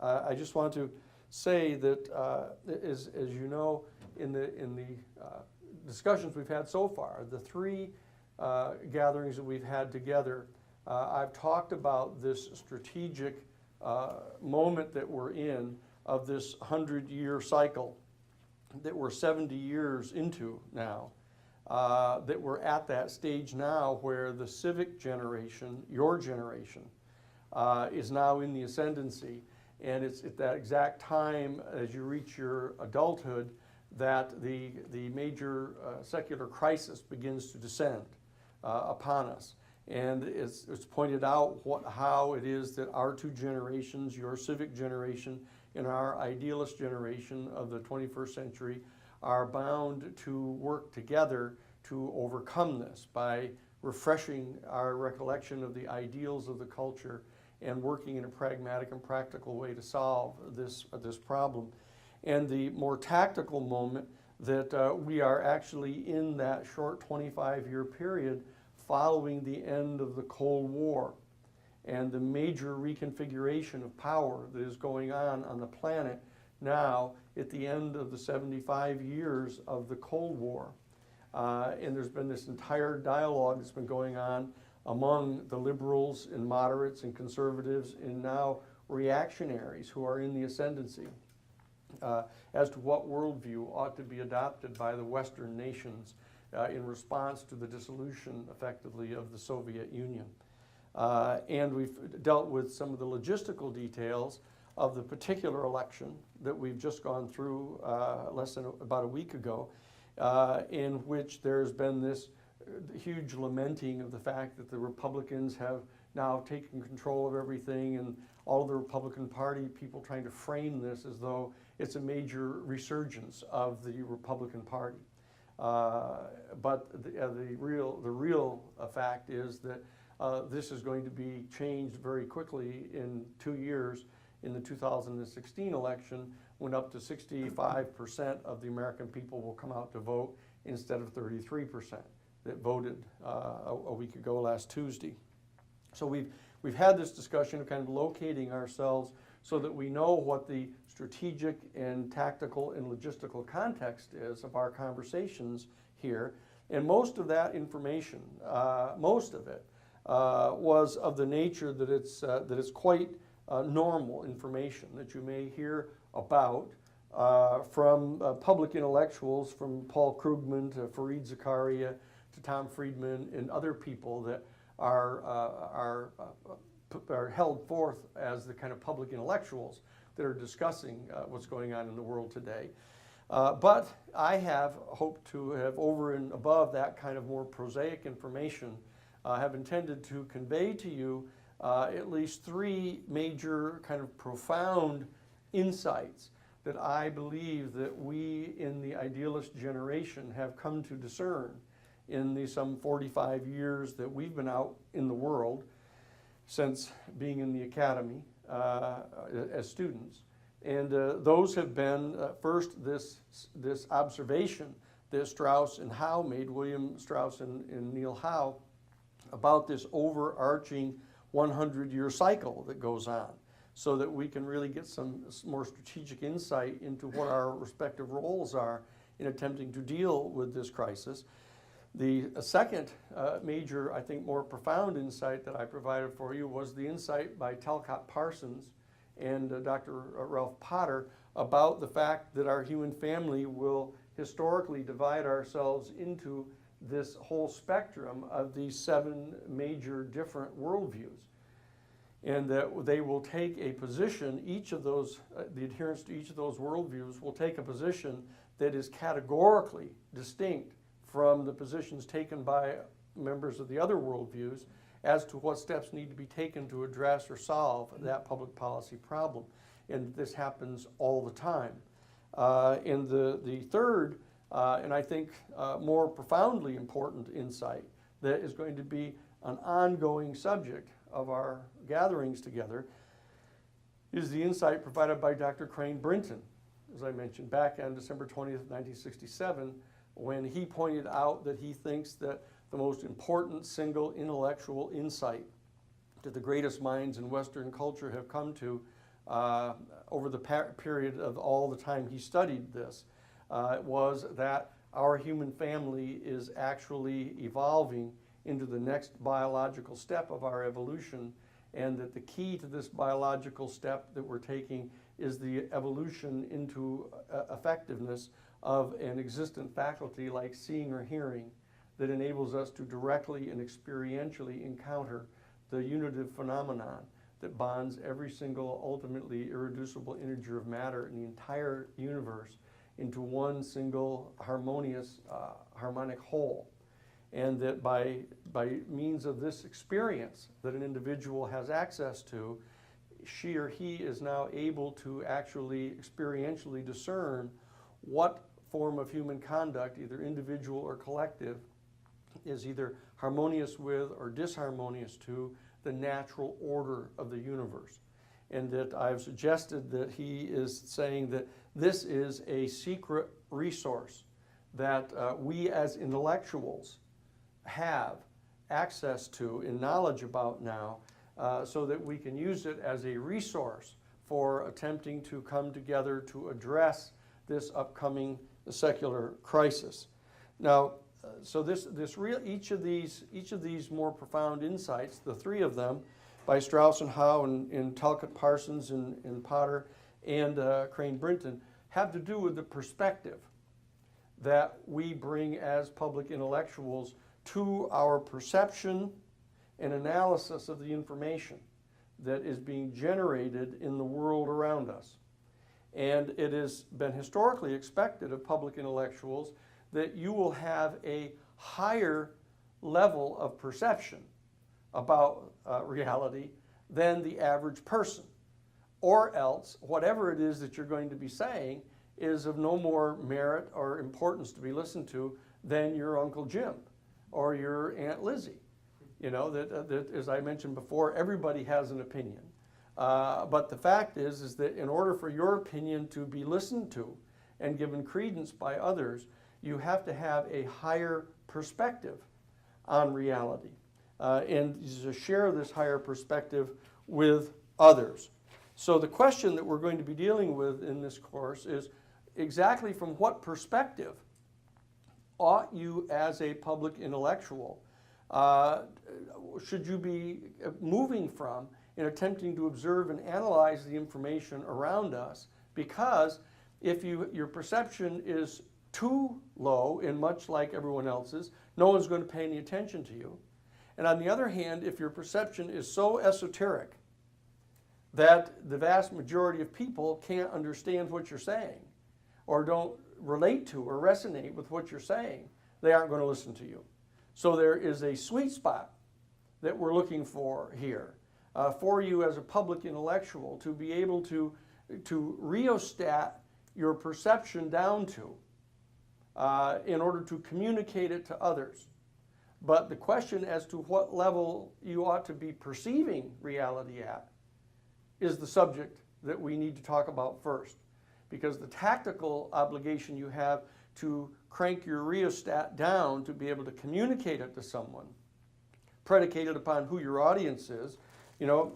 I just want to say that, as you know, in the discussions we've had so far, the three gatherings that we've had together, I've talked about this strategic moment that we're in of this 100-year cycle that we're 70 years into now, that we're at that stage now where the civic generation, your generation, is now in the ascendancy. And it's at that exact time as you reach your adulthood that the major secular crisis begins to descend upon us. And it's pointed out how it is that our two generations, your civic generation and our idealist generation of the 21st century, are bound to work together to overcome this by refreshing our recollection of the ideals of the culture and working in a pragmatic and practical way to solve this problem. And the more tactical moment that we are actually in that short 25-year period following the end of the Cold War and the major reconfiguration of power that is going on the planet now at the end of the 75 years of the Cold War. And there's been this entire dialogue that's been going on among the liberals and moderates and conservatives and now reactionaries who are in the ascendancy as to what worldview ought to be adopted by the Western nations in response to the dissolution, effectively, of the Soviet Union. And we've dealt with some of the logistical details of the particular election that we've just gone through less than about a week ago, in which there's been this huge lamenting of the fact that the Republicans have now taken control of everything, and all of the Republican Party people trying to frame this as though it's a major resurgence of the Republican Party. But the real fact is that this is going to be changed very quickly in 2 years. In the 2016 election, when up to 65% of the American people will come out to vote instead of 33% that voted a week ago last Tuesday. So we've had this discussion of kind of locating ourselves so that we know what the strategic and tactical and logistical context is of our conversations here. And most of that information, most of it, was of the nature that it's quite normal information that you may hear about from public intellectuals, from Paul Krugman to Fareed Zakaria to Tom Friedman and other people that are held forth as the kind of public intellectuals that are discussing what's going on in the world today. But I have hoped to have, over and above that kind of more prosaic information, have intended to convey to you at least three major kind of profound insights that I believe that we in the idealist generation have come to discern in the some 45 years that we've been out in the world since being in the academy as students. And those have been, first, this observation that Strauss and Howe made, William Strauss and Neil Howe, about this overarching 100-year cycle that goes on, so that we can really get some more strategic insight into what our respective roles are in attempting to deal with this crisis. The second major, I think, more profound insight that I provided for you was the insight by Talcott Parsons and Dr. Ralph Potter about the fact that our human family will historically divide ourselves into this whole spectrum of these 7 major different worldviews. And that they will take a position, each of those, the adherents to each of those worldviews will take a position that is categorically distinct from the positions taken by members of the other worldviews as to what steps need to be taken to address or solve that public policy problem. And this happens all the time. And the third, and I think more profoundly important insight that is going to be an ongoing subject of our gatherings together is the insight provided by Dr. Crane Brinton, as I mentioned, back on December 20th, 1967, when he pointed out that he thinks that the most important single intellectual insight that the greatest minds in Western culture have come to over the period of all the time he studied this, was that our human family is actually evolving into the next biological step of our evolution, and that the key to this biological step that we're taking is the evolution into effectiveness of an existent faculty like seeing or hearing that enables us to directly and experientially encounter the unitive phenomenon that bonds every single ultimately irreducible integer of matter in the entire universe into one single harmonious, harmonic whole. And that by means of this experience that an individual has access to, she or he is now able to actually experientially discern what form of human conduct, either individual or collective, is either harmonious with or disharmonious to the natural order of the universe. And that I've suggested that he is saying that this is a secret resource that we as intellectuals have access to and knowledge about now, so that we can use it as a resource for attempting to come together to address this upcoming secular crisis. Now, so each of these more profound insights, the three of them, by Strauss and Howe and Talcott Parsons and Potter and Crane Brinton, have to do with the perspective that we bring as public intellectuals to our perception and analysis of the information that is being generated in the world around us. And it has been historically expected of public intellectuals that you will have a higher level of perception about reality than the average person, or else whatever it is that you're going to be saying is of no more merit or importance to be listened to than your Uncle Jim or your Aunt Lizzie. You know, that as I mentioned before, everybody has an opinion. But the fact is that in order for your opinion to be listened to and given credence by others, you have to have a higher perspective on reality and to share this higher perspective with others. So the question that we're going to be dealing with in this course is exactly from what perspective ought you as a public intellectual, should you be moving from in attempting to observe and analyze the information around us? Because if your perception is too low and much like everyone else's, no one's going to pay any attention to you. And on the other hand, if your perception is so esoteric that the vast majority of people can't understand what you're saying or don't relate to or resonate with what you're saying, they aren't going to listen to you. So there is a sweet spot that we're looking for here for you as a public intellectual to be able to rheostat your perception down to in order to communicate it to others. But the question as to what level you ought to be perceiving reality at is the subject that we need to talk about first. Because the tactical obligation you have to crank your rheostat down to be able to communicate it to someone, predicated upon who your audience is. You know,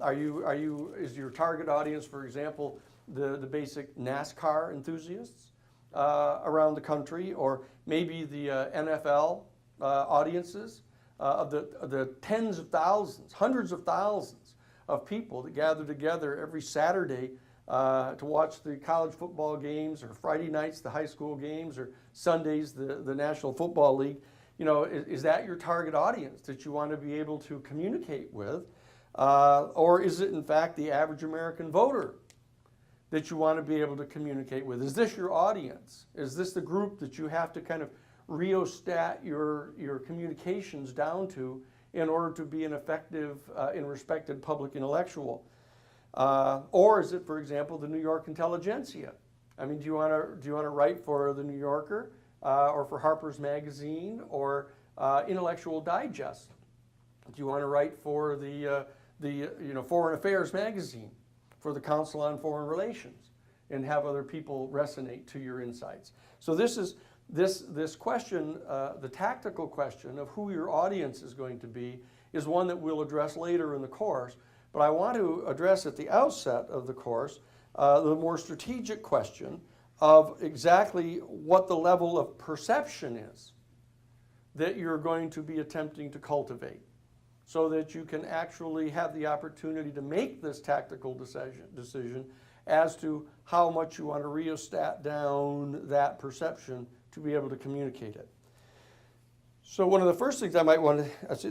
is your target audience, for example, the basic NASCAR enthusiasts around the country, or maybe the NFL audiences of the tens of thousands, hundreds of thousands of people that gather together every Saturday to watch the college football games, or Friday nights the high school games, or Sundays the National Football League. You know, is that your target audience that you want to be able to communicate with? Or is it in fact the average American voter that you want to be able to communicate with? Is this your audience? Is this the group that you have to kind of rheostat your communications down to in order to be an effective and respected public intellectual? Or is it, for example, the New York intelligentsia? I mean, do you want to write for the New Yorker or for Harper's Magazine or Intellectual Digest? Do you want to write for the Foreign Affairs Magazine, for the Council on Foreign Relations, and have other people resonate to your insights? So this question, the tactical question of who your audience is going to be, is one that we'll address later in the course. But I want to address at the outset of the course the more strategic question of exactly what the level of perception is that you're going to be attempting to cultivate, so that you can actually have the opportunity to make this tactical decision as to how much you want to rheostat down that perception to be able to communicate it. So one of the first things I might want to say,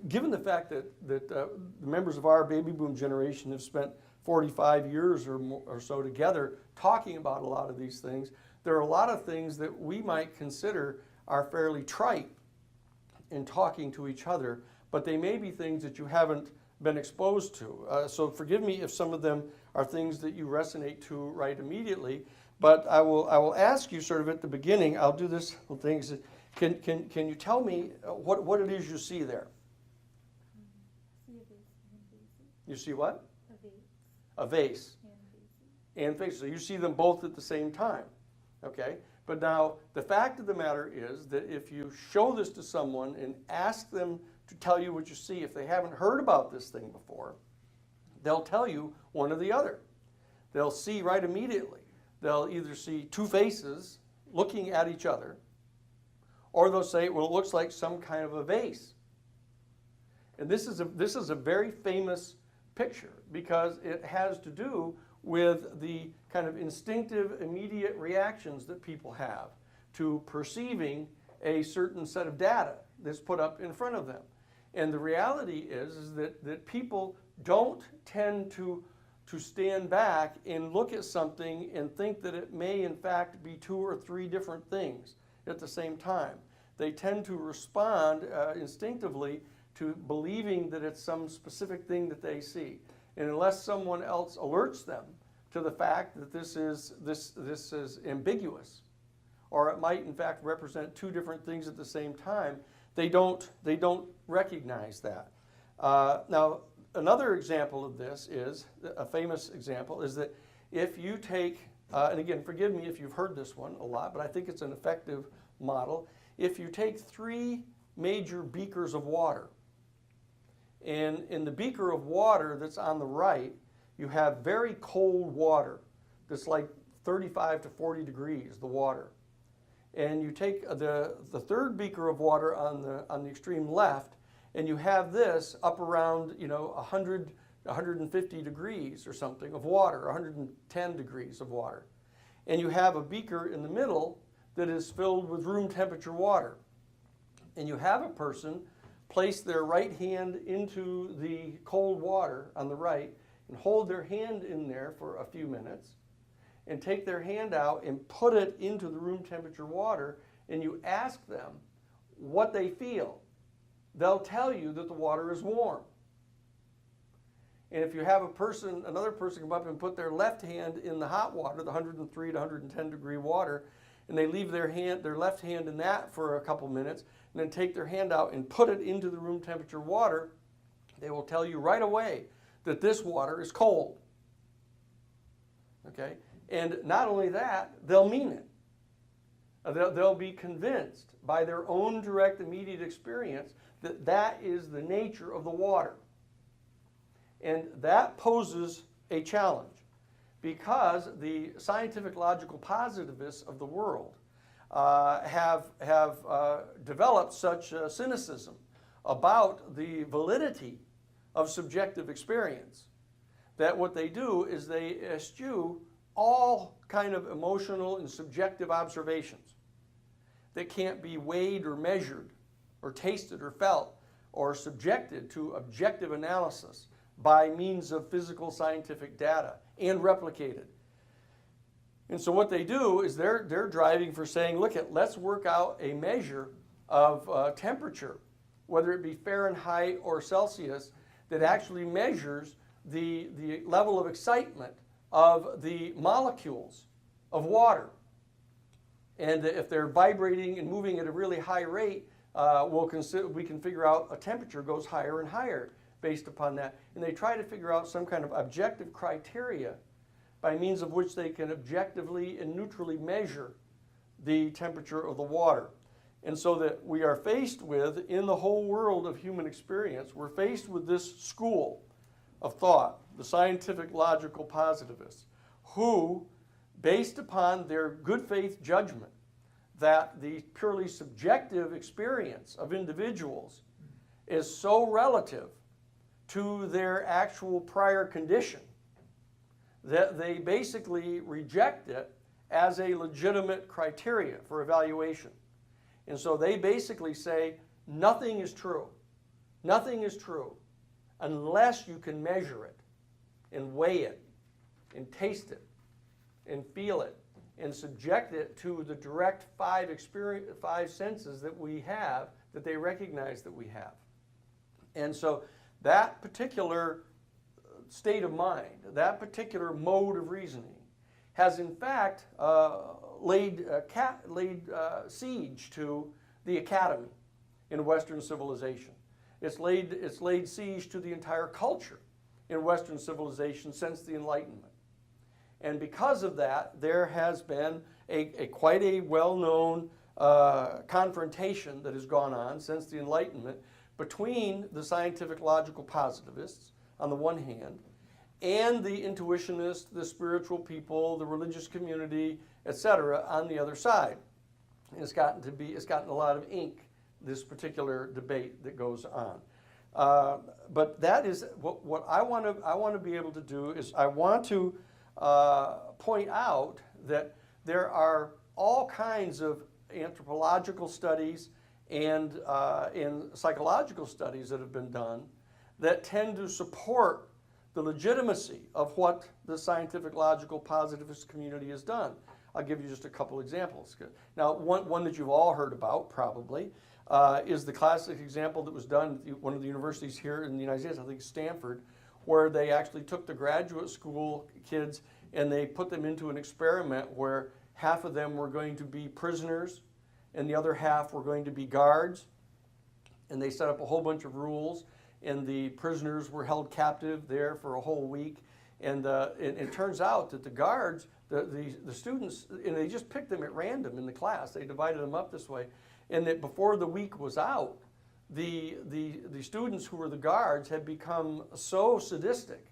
given the fact that the members of our baby boom generation have spent 45 years or so together talking about a lot of these things, there are a lot of things that we might consider are fairly trite in talking to each other, but they may be things that you haven't been exposed to. So forgive me if some of them are things that you resonate to right immediately, but I will ask you sort of at the beginning, I'll do this things. Can you tell me what it is you see there? You see what? A vase. And vase. So you see them both at the same time. Okay? But now, the fact of the matter is that if you show this to someone and ask them to tell you what you see, if they haven't heard about this thing before, they'll tell you one or the other. They'll see right immediately. They'll either see two faces looking at each other, or they'll say, well, it looks like some kind of a vase. And this is a very famous picture because it has to do with the kind of instinctive, immediate reactions that people have to perceiving a certain set of data that's put up in front of them. And the reality is that people don't tend to stand back and look at something and think that it may in fact be two or three different things at the same time. They tend to respond instinctively to believing that it's some specific thing that they see. And unless someone else alerts them to the fact that this is ambiguous, or it might in fact represent two different things at the same time, they don't recognize that. Now, another example of this is, a famous example, is that if you take, and again, forgive me if you've heard this one a lot, but I think it's an effective model. If you take three major beakers of water, and in the beaker of water that's on the right, you have very cold water that's like 35 to 40 degrees, the water. And you take the third beaker of water on the extreme left, and you have this up around 100, 150 degrees or something of water, 110 degrees of water. And you have a beaker in the middle that is filled with room temperature water. And you have a person place their right hand into the cold water on the right and hold their hand in there for a few minutes and take their hand out and put it into the room temperature water, and you ask them what they feel. They'll tell you that the water is warm. And if you have another person come up and put their left hand in the hot water, the 103 to 110 degree water, and they leave their left hand in that for a couple minutes, and then take their hand out and put it into the room temperature water, they will tell you right away that this water is cold. Okay? And not only that, they'll mean it. They'll be convinced by their own direct, immediate experience that that is the nature of the water. And that poses a challenge because the scientific logical positivists of the world have developed such cynicism about the validity of subjective experience that what they do is they eschew all kind of emotional and subjective observations that can't be weighed or measured or tasted or felt or subjected to objective analysis by means of physical scientific data and replicated. And so what they do is they're driving for saying, look, let's work out a measure of temperature, whether it be Fahrenheit or Celsius, that actually measures the level of excitement of the molecules of water. And if they're vibrating and moving at a really high rate, we can figure out a temperature goes higher and higher based upon that. And they try to figure out some kind of objective criteria by means of which they can objectively and neutrally measure the temperature of the water. And so that we are faced with, in the whole world of human experience, we're faced with this school of thought, the scientific logical positivists, who, based upon their good faith judgment that the purely subjective experience of individuals is so relative to their actual prior condition that they basically reject it as a legitimate criteria for evaluation. And so they basically say nothing is true. Nothing is true unless you can measure it and weigh it and taste it and feel it and subject it to the direct five senses that we have, that they recognize that we have. And so that particular state of mind, that particular mode of reasoning, has in fact laid siege to the academy in Western civilization. It's laid siege to the entire culture in Western civilization since the Enlightenment. And because of that, there has been quite a well-known confrontation that has gone on since the Enlightenment between the scientific logical positivists on the one hand and the intuitionists, the spiritual people, the religious community, etc. on the other side. And it's gotten a lot of ink, this particular debate that goes on. But that is what I want to be able to do is I want to point out that there are all kinds of anthropological studies and psychological studies that have been done that tend to support the legitimacy of what the scientific logical positivist community has done. I'll give you just a couple examples. Now, one that you've all heard about probably is the classic example that was done at one of the universities here in the United States, I think Stanford, where they actually took the graduate school kids and they put them into an experiment where half of them were going to be prisoners and the other half were going to be guards. And they set up a whole bunch of rules, and the prisoners were held captive there for a whole week. And it turns out that the guards, the students, and they just picked them at random in the class. They divided them up this way. And that before the week was out, the students who were the guards had become so sadistic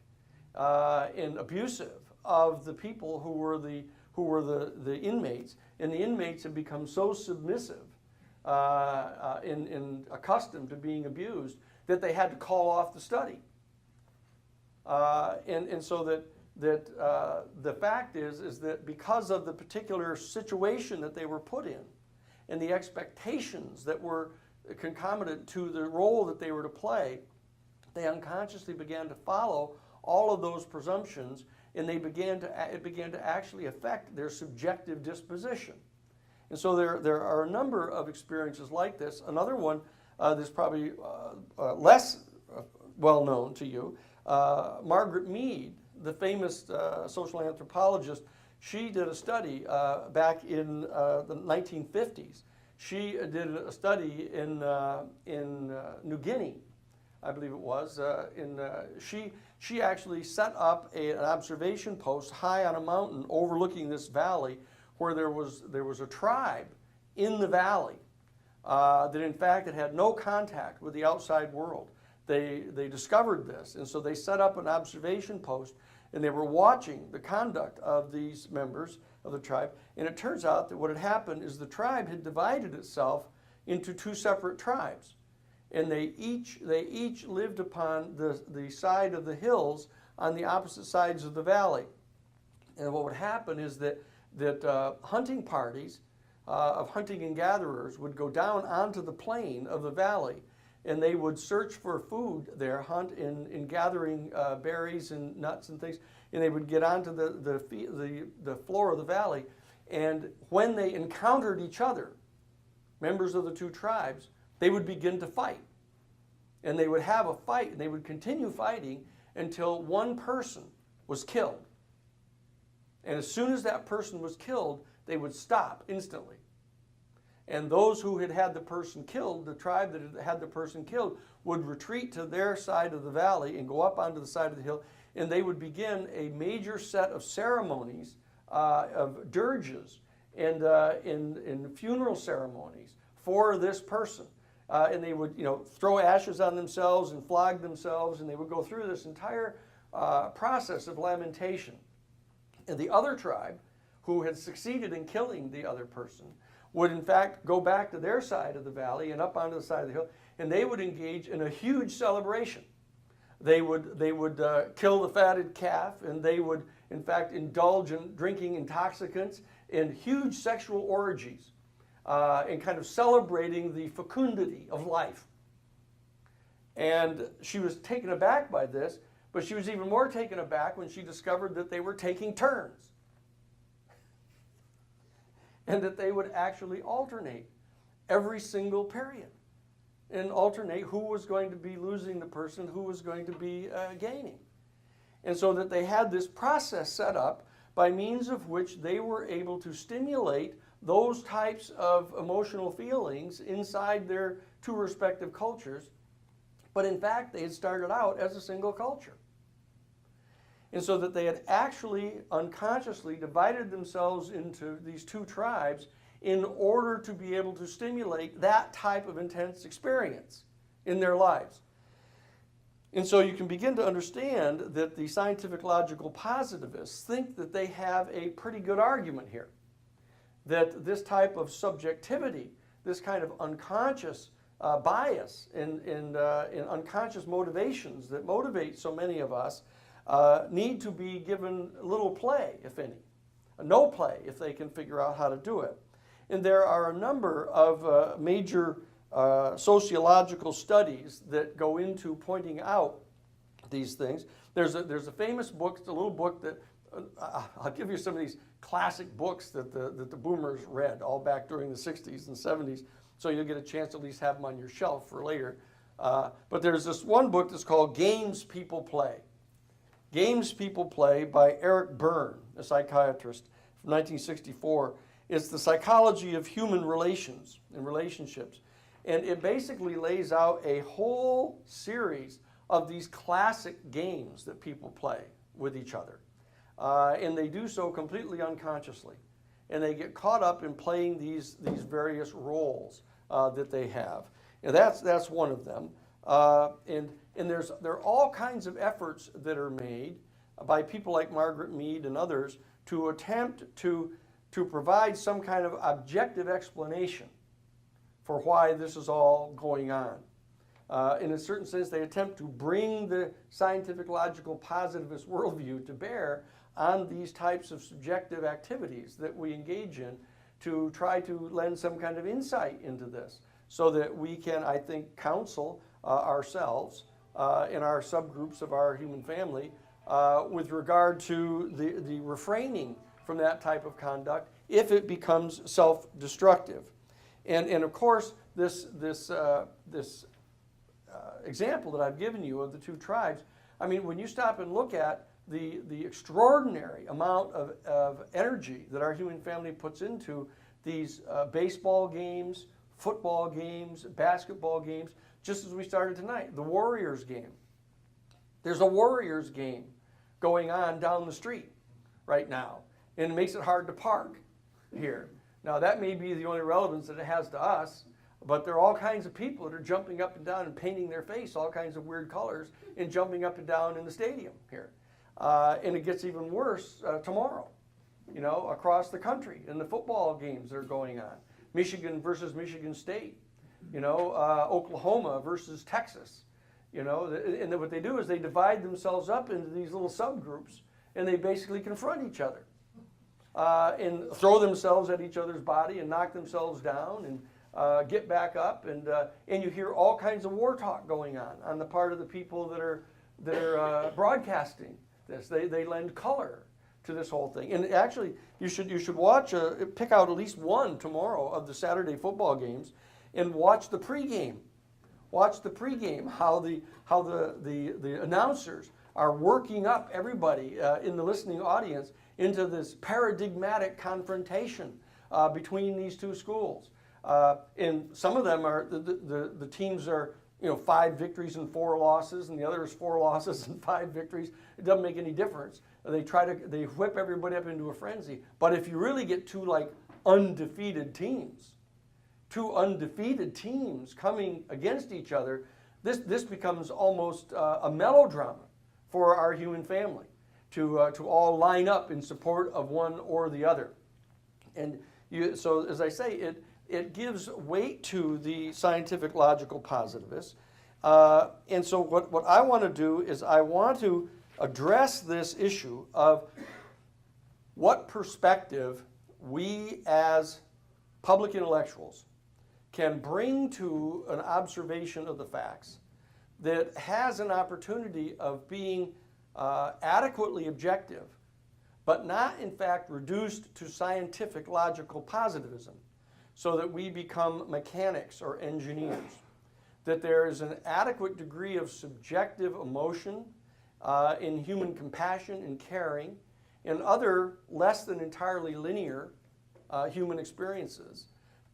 and abusive of the people who were the inmates, and the inmates had become so submissive and accustomed to being abused that they had to call off the study. And so that the fact is that because of the particular situation that they were put in and the expectations that were concomitant to the role that they were to play, they unconsciously began to follow all of those presumptions, and it began to actually affect their subjective disposition. And so there are a number of experiences like this. Another one that's probably less well known to you, Margaret Mead, the famous social anthropologist, she did a study back in the 1950s. She did a study in New Guinea, I believe it was. She actually set up an observation post high on a mountain overlooking this valley, where there was a tribe in the valley that in fact had no contact with the outside world. They discovered this, and so they set up an observation post, and they were watching the conduct of these members of the tribe. And it turns out that what had happened is the tribe had divided itself into two separate tribes, and they each lived upon the side of the hills on the opposite sides of the valley. And what would happen is that hunting parties of hunting and gatherers would go down onto the plain of the valley, and they would search for food there, hunt in gathering berries and nuts and things, and they would get onto the floor of the valley. And when they encountered each other, members of the two tribes, they would begin to fight. And they would have a fight, and they would continue fighting until one person was killed. And as soon as that person was killed, they would stop instantly. And those who had the person killed, the tribe that had the person killed, would retreat to their side of the valley and go up onto the side of the hill, and they would begin a major set of ceremonies, of dirges and funeral ceremonies for this person. And they would, throw ashes on themselves and flog themselves, and they would go through this entire process of lamentation. And the other tribe, who had succeeded in killing the other person, would in fact go back to their side of the valley and up onto the side of the hill, and they would engage in a huge celebration. They would kill the fatted calf, and they would in fact indulge in drinking intoxicants in huge sexual orgies, and kind of celebrating the fecundity of life. And she was taken aback by this, but she was even more taken aback when she discovered that they were taking turns. And that they would actually alternate every single period. And alternate who was going to be losing the person, who was going to be gaining. And so that they had this process set up by means of which they were able to stimulate those types of emotional feelings inside their two respective cultures. But in fact, they had started out as a single culture. And so that they had actually unconsciously divided themselves into these two tribes in order to be able to stimulate that type of intense experience in their lives. And so you can begin to understand that the scientific logical positivists think that they have a pretty good argument here. That this type of subjectivity, this kind of unconscious bias and unconscious motivations that motivate so many of us need to be given little play, if any. No play, if they can figure out how to do it. And there are a number of major sociological studies that go into pointing out these things. There's a famous book, it's a little book that, I'll give you some of these classic books that the boomers read all back during the 60s and 70s, so you'll get a chance to at least have them on your shelf for later. But there's this one book that's called Games People Play. Games People Play by Eric Byrne, a psychiatrist from 1964. It's the psychology of human relations and relationships. And it basically lays out a whole series of these classic games that people play with each other. And they do so completely unconsciously. And they get caught up in playing these various roles that they have. And that's one of them. And there are all kinds of efforts that are made by people like Margaret Mead and others to attempt to provide some kind of objective explanation for why this is all going on. In a certain sense, they attempt to bring the scientific, logical, positivist worldview to bear on these types of subjective activities that we engage in to try to lend some kind of insight into this so that we can, I think, counsel ourselves in our subgroups of our human family with regard to the refraining from that type of conduct if it becomes self-destructive. And of course, this example that I've given you of the two tribes, I mean, when you stop and look at the extraordinary amount of energy that our human family puts into these baseball games, football games, basketball games, just as we started tonight, the Warriors game. There's a Warriors game going on down the street right now, and it makes it hard to park here. Now, that may be the only relevance that it has to us, but there are all kinds of people that are jumping up and down and painting their face all kinds of weird colors and jumping up and down in the stadium here. And it gets even worse tomorrow, across the country in the football games that are going on. Michigan versus Michigan State, Oklahoma versus Texas, and then what they do is they divide themselves up into these little subgroups and they basically confront each other and throw themselves at each other's body and knock themselves down and get back up, and you hear all kinds of war talk going on the part of the people that are broadcasting this. They lend color to this whole thing. And actually, you should watch, pick out at least one tomorrow of the Saturday football games and watch the pregame. Watch the pregame, how the announcers are working up everybody in the listening audience into this paradigmatic confrontation between these two schools. And some of them are, the teams are, 5 victories and 4 losses, and the other is 4 losses and 5 victories. It doesn't make any difference. They whip everybody up into a frenzy. But if you really get two undefeated teams, two undefeated teams coming against each other, this becomes almost a melodrama for our human family to all line up in support of one or the other. And so, as I say, it gives weight to the scientific logical positivists. And so what I want to do is I want to address this issue of what perspective we as public intellectuals can bring to an observation of the facts that has an opportunity of being adequately objective, but not in fact reduced to scientific logical positivism, so that we become mechanics or engineers, that there is an adequate degree of subjective emotion in human compassion and caring and other less than entirely linear human experiences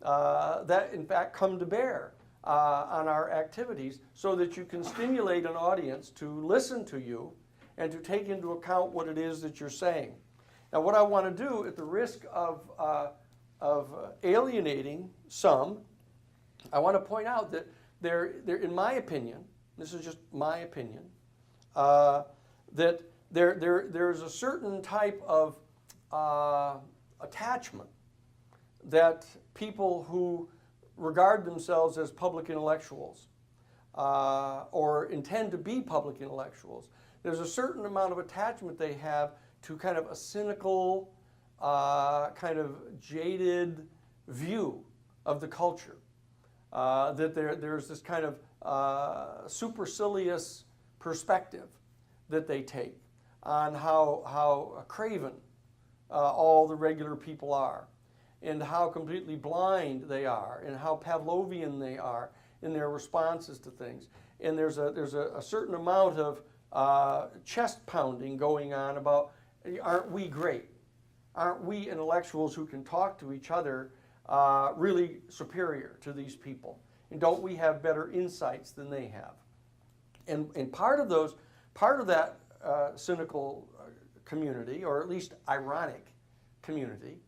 that in fact come to bear on our activities, so that you can stimulate an audience to listen to you and to take into account what it is that you're saying. Now, what I want to do, at the risk of alienating some, I want to point out that there, in my opinion, this is just my opinion, that there's a certain type of attachment that people who regard themselves as public intellectuals or intend to be public intellectuals, there's a certain amount of attachment they have to kind of a cynical, kind of jaded view of the culture. That there's this kind of supercilious perspective that they take on how craven all the regular people are, and how completely blind they are, and how Pavlovian they are in their responses to things. And there's a certain amount of chest pounding going on about, aren't we great? Aren't we intellectuals who can talk to each other really superior to these people? And don't we have better insights than they have? And part of that cynical community, or at least ironic community,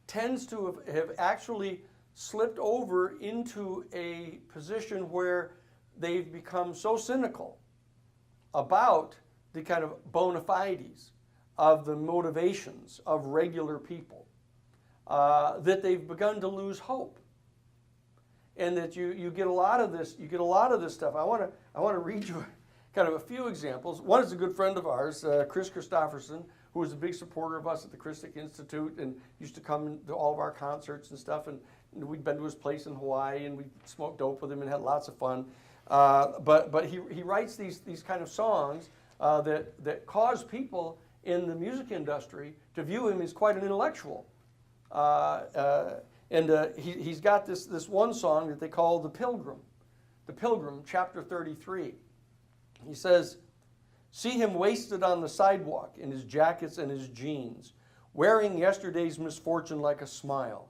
tends to have actually slipped over into a position where they've become so cynical about the kind of bona fides of the motivations of regular people that they've begun to lose hope, and that you get a lot of this. You get a lot of this stuff. I want to read you kind of a few examples. One is a good friend of ours, Chris Christopherson, who was a big supporter of us at the Christic Institute and used to come to all of our concerts and stuff. And we'd been to his place in Hawaii, and we smoked dope with him and had lots of fun. But he writes these kind of songs that cause people in the music industry to view him as quite an intellectual. He's got this one song that they call The Pilgrim, chapter 33. He says, "See him wasted on the sidewalk in his jackets and his jeans, wearing yesterday's misfortune like a smile.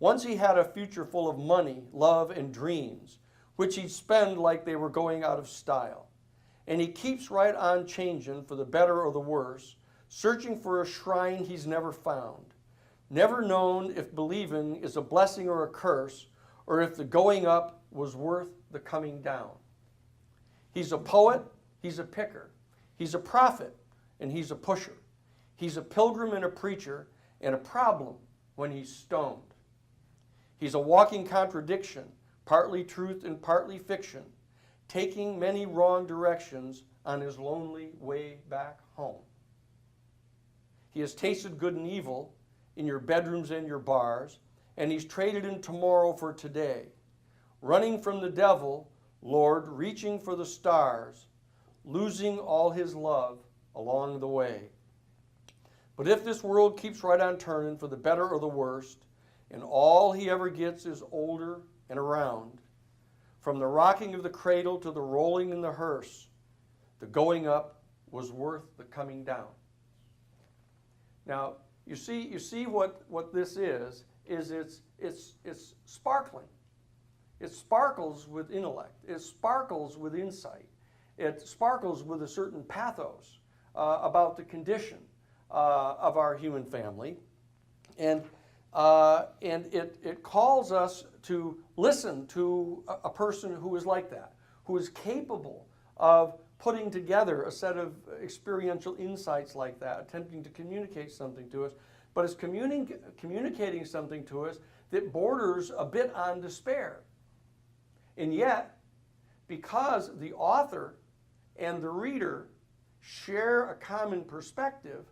Once he had a future full of money, love, and dreams, which he'd spend like they were going out of style. And he keeps right on changing for the better or the worse, searching for a shrine he's never found. Never known if believing is a blessing or a curse, or if the going up was worth the coming down. He's a poet, he's a picker, he's a prophet, and he's a pusher. He's a pilgrim and a preacher, and a problem when he's stoned. He's a walking contradiction, partly truth and partly fiction, taking many wrong directions on his lonely way back home. He has tasted good and evil in your bedrooms and your bars, and he's traded in tomorrow for today, running from the devil, Lord, reaching for the stars, losing all his love along the way. But if this world keeps right on turning for the better or the worst, and all he ever gets is older and around, from the rocking of the cradle to the rolling in the hearse, the going up was worth the coming down." Now, you see what this is it's sparkling. It sparkles with intellect. It sparkles with insight. It sparkles with a certain pathos about the condition of our human family. And And it calls us to listen to a person who is like that, who is capable of putting together a set of experiential insights like that, attempting to communicate something to us, but is communicating something to us that borders a bit on despair. And yet, because the author and the reader share a common perspective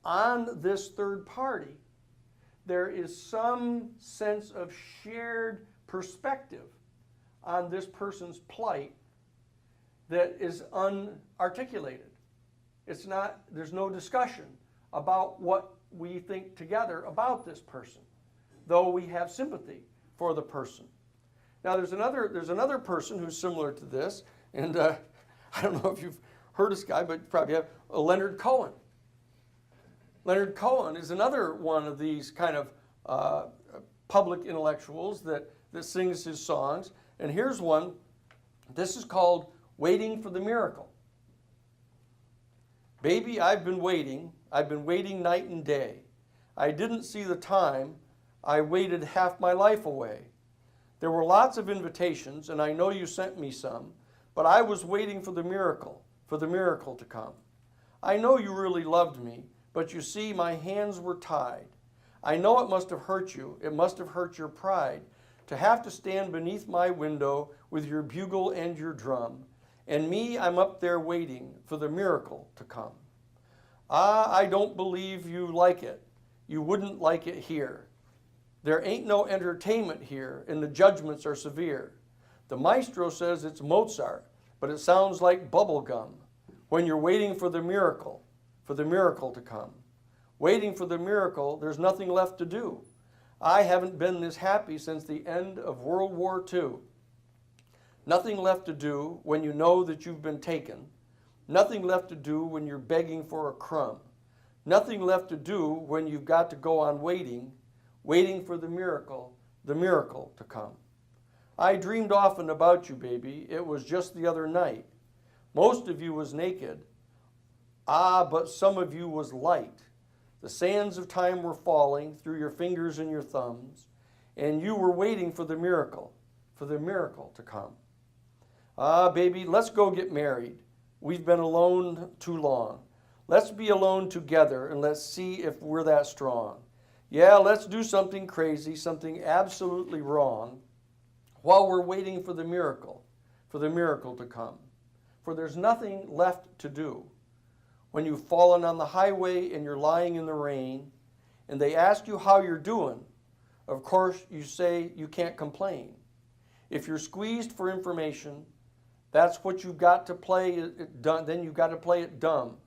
on this third party, there is some sense of shared perspective on this person's plight that is unarticulated. There's no discussion about what we think together about this person, though we have sympathy for the person. Now there's another person who's similar to this, and I don't know if you've heard this guy, but you probably have, Leonard Cohen. Leonard Cohen is another one of these kind of public intellectuals that sings his songs. And here's one. This is called Waiting for the Miracle. Baby, I've been waiting night and day. I didn't see the time, I waited half my life away. There were lots of invitations, and I know you sent me some, but I was waiting for the miracle to come. I know you really loved me, but you see, my hands were tied. I know it must have hurt you, it must have hurt your pride, to have to stand beneath my window with your bugle and your drum, and me, I'm up there waiting for the miracle to come. Ah, I don't believe you like it. You wouldn't like it here. There ain't no entertainment here, and the judgments are severe. The maestro says it's Mozart, but it sounds like bubble gum when you're waiting for the miracle to come. Waiting for the miracle, there's nothing left to do. I haven't been this happy since the end of World War II. Nothing left to do when you know that you've been taken. Nothing left to do when you're begging for a crumb. Nothing left to do when you've got to go on waiting for the miracle to come. I dreamed often about you, baby. It was just the other night. Most of you was naked. Ah, but some of you was light. The sands of time were falling through your fingers and your thumbs, and you were waiting for the miracle to come. Ah, baby, let's go get married. We've been alone too long. Let's be alone together, and let's see if we're that strong. Yeah, let's do something crazy, something absolutely wrong, while we're waiting for the miracle to come. For there's nothing left to do. When you've fallen on the highway and you're lying in the rain, and they ask you how you're doing, of course you say you can't complain. If you're squeezed for information, that's what you've got to play it dumb. Then you've got to play it dumb.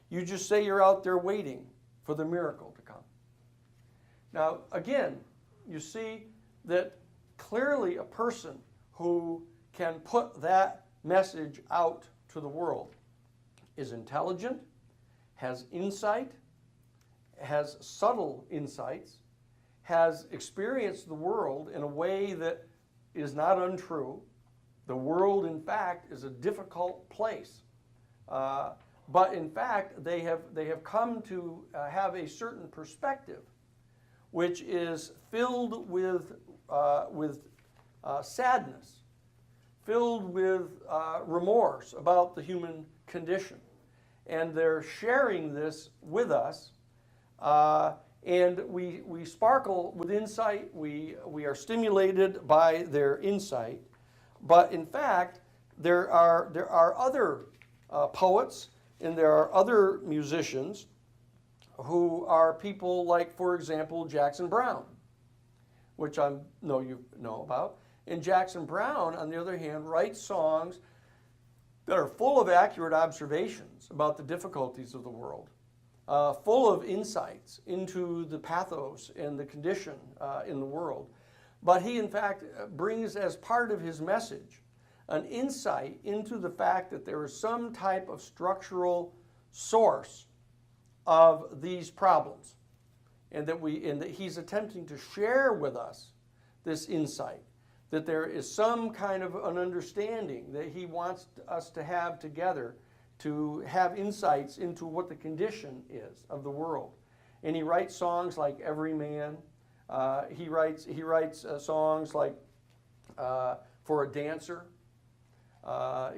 You just say you're out there waiting for the miracle to come. Now, again, you see that clearly a person who can put that message out to the world is intelligent, has insight, has subtle insights, has experienced the world in a way that is not untrue. The world, in fact, is a difficult place. But in fact, they have come to have a certain perspective which is filled with sadness, filled with remorse about the human condition. And they're sharing this with us, and we sparkle with insight, we are stimulated by their insight, but in fact, there are other poets and there are other musicians who are people like, for example, Jackson Browne, which I know you know about. And Jackson Browne, on the other hand, writes songs that are full of accurate observations about the difficulties of the world, full of insights into the pathos and the condition in the world. But he, in fact, brings as part of his message an insight into the fact that there is some type of structural source of these problems, and that he's attempting to share with us this insight, that there is some kind of an understanding that he wants us to have together, to have insights into what the condition is of the world. And he writes songs like Every Man, He writes songs like For a Dancer.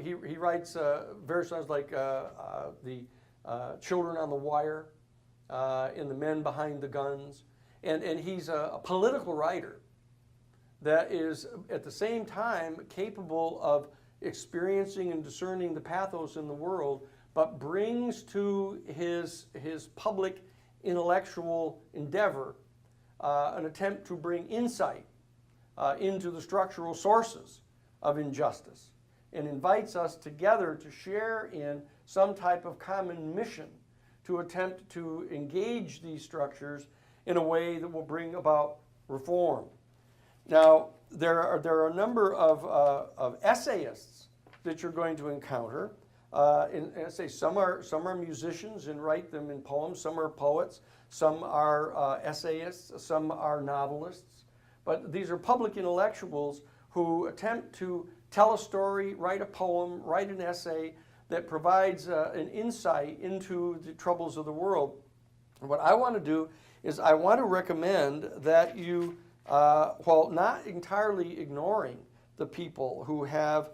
He writes various songs like the Children on the Wire, and The Men Behind the Guns. And he's a political writer that is at the same time capable of experiencing and discerning the pathos in the world, but brings to his public intellectual endeavor an attempt to bring insight into the structural sources of injustice, and invites us together to share in some type of common mission to attempt to engage these structures in a way that will bring about reform. Now, there are a number of essayists that you're going to encounter. And I say some are musicians and write them in poems. Some are poets. Some are essayists. Some are novelists. But these are public intellectuals who attempt to tell a story, write a poem, write an essay that provides an insight into the troubles of the world. And what I want to do is I want to recommend that you, while not entirely ignoring the people who have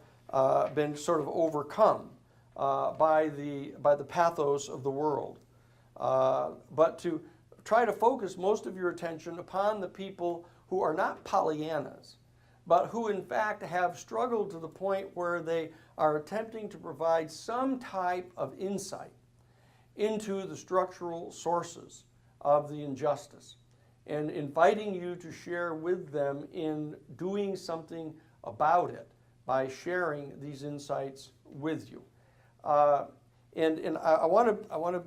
been sort of overcome by the pathos of the world, but to try to focus most of your attention upon the people who are not Pollyannas, but who in fact have struggled to the point where they are attempting to provide some type of insight into the structural sources of the injustice, and inviting you to share with them in doing something about it by sharing these insights with you. And I want to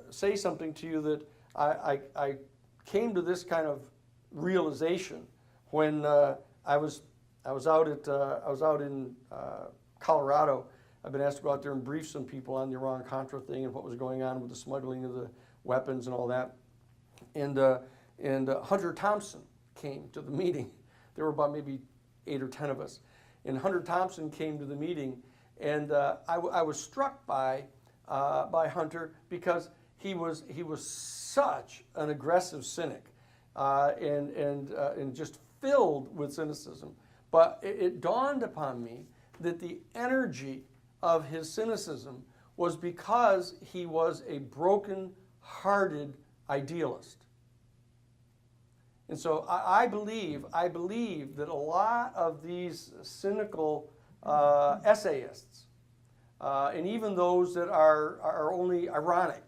say something to you that I came to this kind of realization when I was out in Colorado. I've been asked to go out there and brief some people on the Iran-Contra thing and what was going on with the smuggling of the weapons and all that. And Hunter Thompson came to the meeting. There were about maybe 8 or 10 of us. And Hunter Thompson came to the meeting, and I was struck by Hunter because he was such an aggressive cynic and just filled with cynicism. But it dawned upon me that the energy of his cynicism was because he was a broken-hearted idealist. And so I believe that a lot of these cynical essayists, and even those that are only ironic,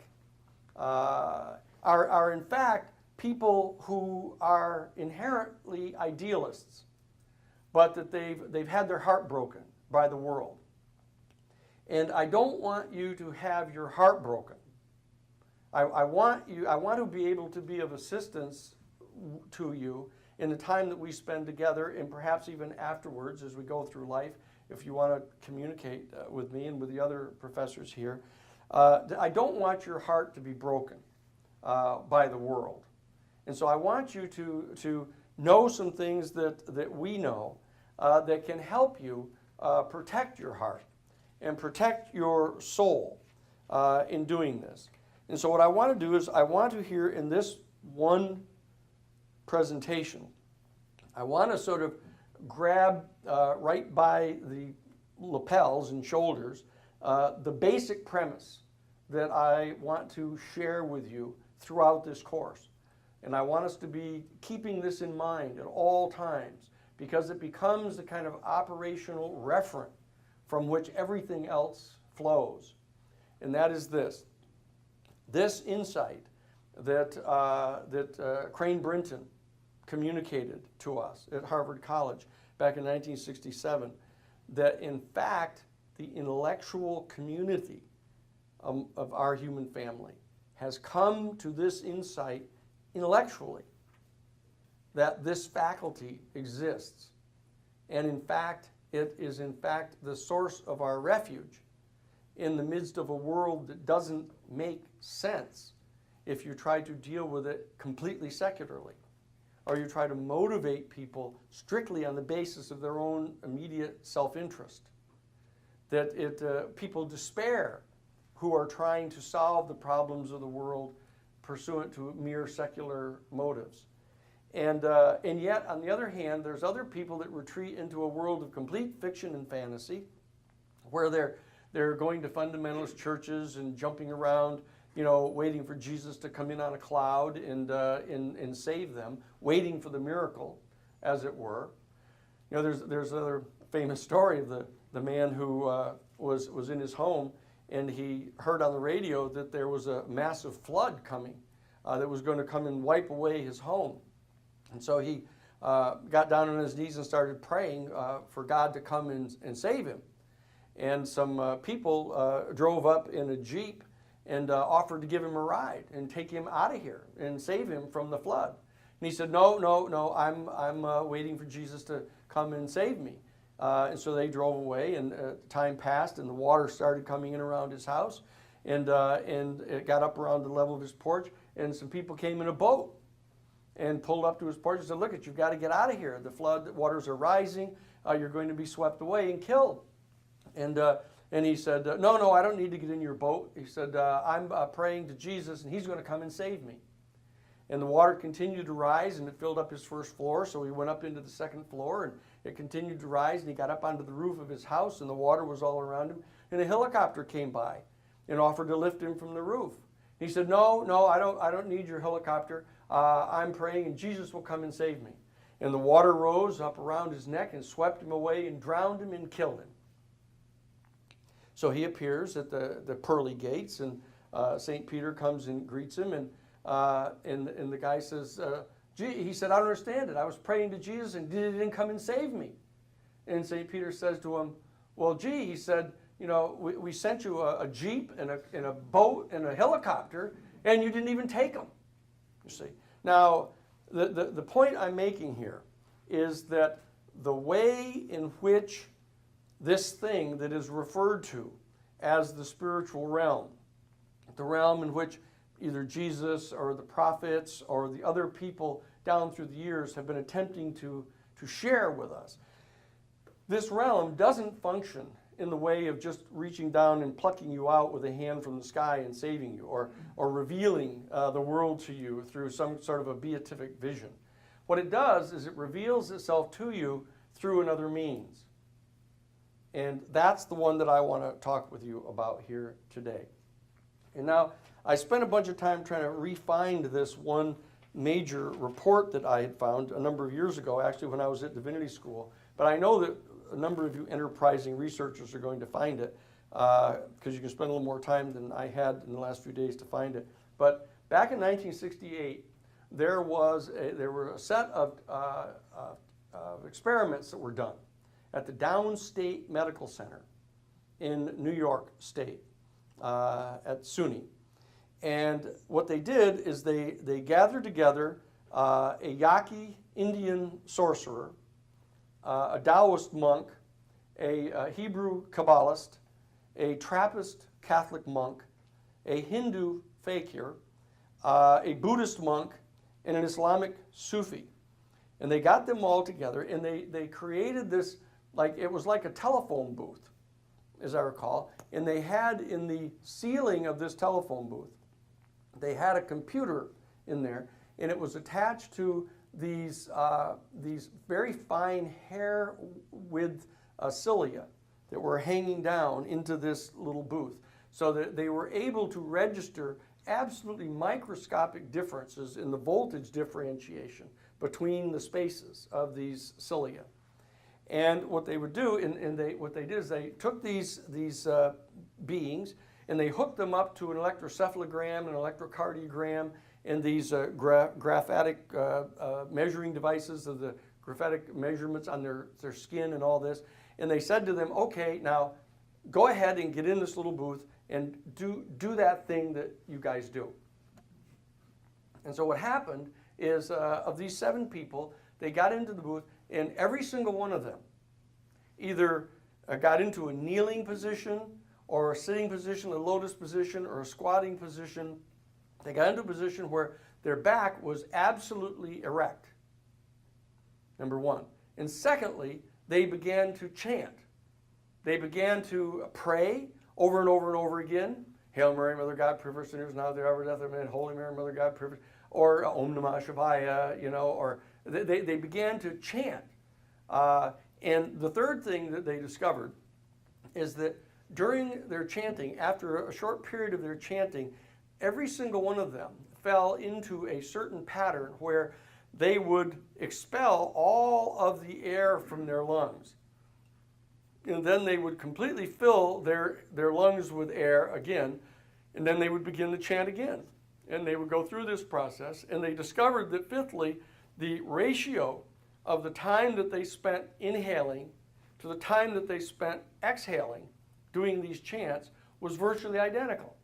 are in fact people who are inherently idealists, but that they've had their heart broken by the world. And I don't want you to have your heart broken. I want to be able to be of assistance to you in the time that we spend together, and perhaps even afterwards as we go through life, if you want to communicate with me and with the other professors here. I don't want your heart to be broken by the world. And so I want you to know some things that we know that can help you protect your heart and protect your soul in doing this. And so what I want to do is I want to hear in this one presentation, I want to sort of grab right by the lapels and shoulders the basic premise that I want to share with you throughout this course. And I want us to be keeping this in mind at all times, because it becomes the kind of operational referent from which everything else flows. And that is this. This insight that Crane Brinton communicated to us at Harvard College back in 1967, that in fact the intellectual community of our human family has come to this insight intellectually, that this faculty exists. And in fact, it is in fact the source of our refuge in the midst of a world that doesn't make sense if you try to deal with it completely secularly, or you try to motivate people strictly on the basis of their own immediate self-interest. That people despair who are trying to solve the problems of the world pursuant to mere secular motives. And yet, on the other hand, there's other people that retreat into a world of complete fiction and fantasy, where they're going to fundamentalist churches and jumping around, waiting for Jesus to come in on a cloud and save them, waiting for the miracle, as it were. There's another famous story of the man who was in his home, and he heard on the radio that there was a massive flood coming that was going to come and wipe away his home. And so he got down on his knees and started praying for God to come and save him. And some people drove up in a Jeep and offered to give him a ride and take him out of here and save him from the flood. And he said, no, I'm waiting for Jesus to come and save me. And so they drove away, and time passed, and the water started coming in around his house, and it got up around the level of his porch, and some people came in a boat and pulled up to his porch and said, look, you've got to get out of here. The flood waters are rising. You're going to be swept away and killed. And he said, no, I don't need to get in your boat. He said, I'm praying to Jesus, and he's going to come and save me. And the water continued to rise, and it filled up his first floor, so he went up into the second floor, and it continued to rise, and he got up onto the roof of his house, and the water was all around him. And a helicopter came by and offered to lift him from the roof. He said, no, I don't need your helicopter. I'm praying, and Jesus will come and save me. And the water rose up around his neck and swept him away and drowned him and killed him. So he appears at the pearly gates, and St. Peter comes and greets him, and the guy says, he said, I don't understand it. I was praying to Jesus, and he didn't come and save me. And St. Peter says to him, well, he said, we sent you a Jeep and a boat and a helicopter, and you didn't even take them. You see. Now, the point I'm making here is that the way in which this thing that is referred to as the spiritual realm, the realm in which either Jesus or the prophets or the other people down through the years have been attempting to share with us, this realm doesn't function in the way of just reaching down and plucking you out with a hand from the sky and saving you, or revealing the world to you through some sort of a beatific vision. What it does is it reveals itself to you through another means. And that's the one that I want to talk with you about here today. And now, I spent a bunch of time trying to refine this one major report that I had found a number of years ago, actually when I was at divinity school. But I know that a number of you enterprising researchers are going to find it, because you can spend a little more time than I had in the last few days to find it. But back in 1968, there were a set of experiments that were done at the Downstate Medical Center in New York State at SUNY. And what they did is they gathered together a Yaqui Indian sorcerer, a Taoist monk, a Hebrew Kabbalist, a Trappist Catholic monk, a Hindu fakir, a Buddhist monk, and an Islamic Sufi. And they got them all together, and they created this, it was like a telephone booth, as I recall. And they had in the ceiling of this telephone booth, they had a computer in there, and it was attached to these very fine hair with cilia that were hanging down into this little booth, so that they were able to register absolutely microscopic differences in the voltage differentiation between the spaces of these cilia. And what they would do, what they did is they took these beings and they hooked them up to an electrocephalogram, an electrocardiogram, and these graphatic measuring devices of the graphatic measurements on their skin and all this. And they said to them, okay, now go ahead and get in this little booth and do that thing that you guys do. And so what happened is of these 7 people, they got into the booth, and every single one of them either got into a kneeling position or a sitting position, a lotus position, or a squatting position. They got into a position where their back was absolutely erect, number one. And secondly, they began to chant. They began to pray over and over and over again. Hail Mary, Mother of God, pray for sinners, now at the hour of death, amen. Holy Mary, Mother of God, pray for... or Om Namah Shivaya, or they began to chant. And the third thing that they discovered is that during their chanting, after a short period of their chanting, every single one of them fell into a certain pattern where they would expel all of the air from their lungs. And then they would completely fill their lungs with air again, and then they would begin to chant again. And they would go through this process, and they discovered that fifthly, the ratio of the time that they spent inhaling to the time that they spent exhaling doing these chants was virtually identical.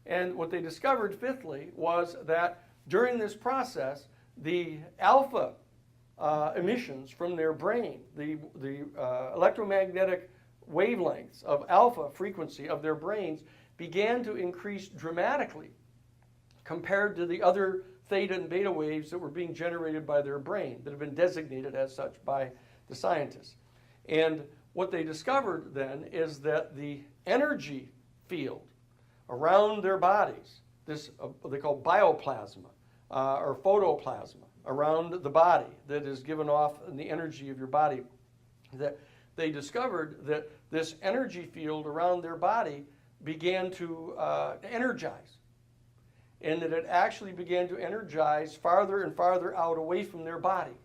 And what they discovered fifthly was that during this process, the alpha emissions from their brain, the electromagnetic wavelengths of alpha frequency of their brains began to increase dramatically compared to the other theta and beta waves that were being generated by their brain that have been designated as such by the scientists. And what they discovered then is that the energy field around their bodies, this what they call bioplasma or photoplasma around the body that is given off in the energy of your body, that they discovered that this energy field around their body began to energize, and that it actually began to energize farther and farther out away from their body.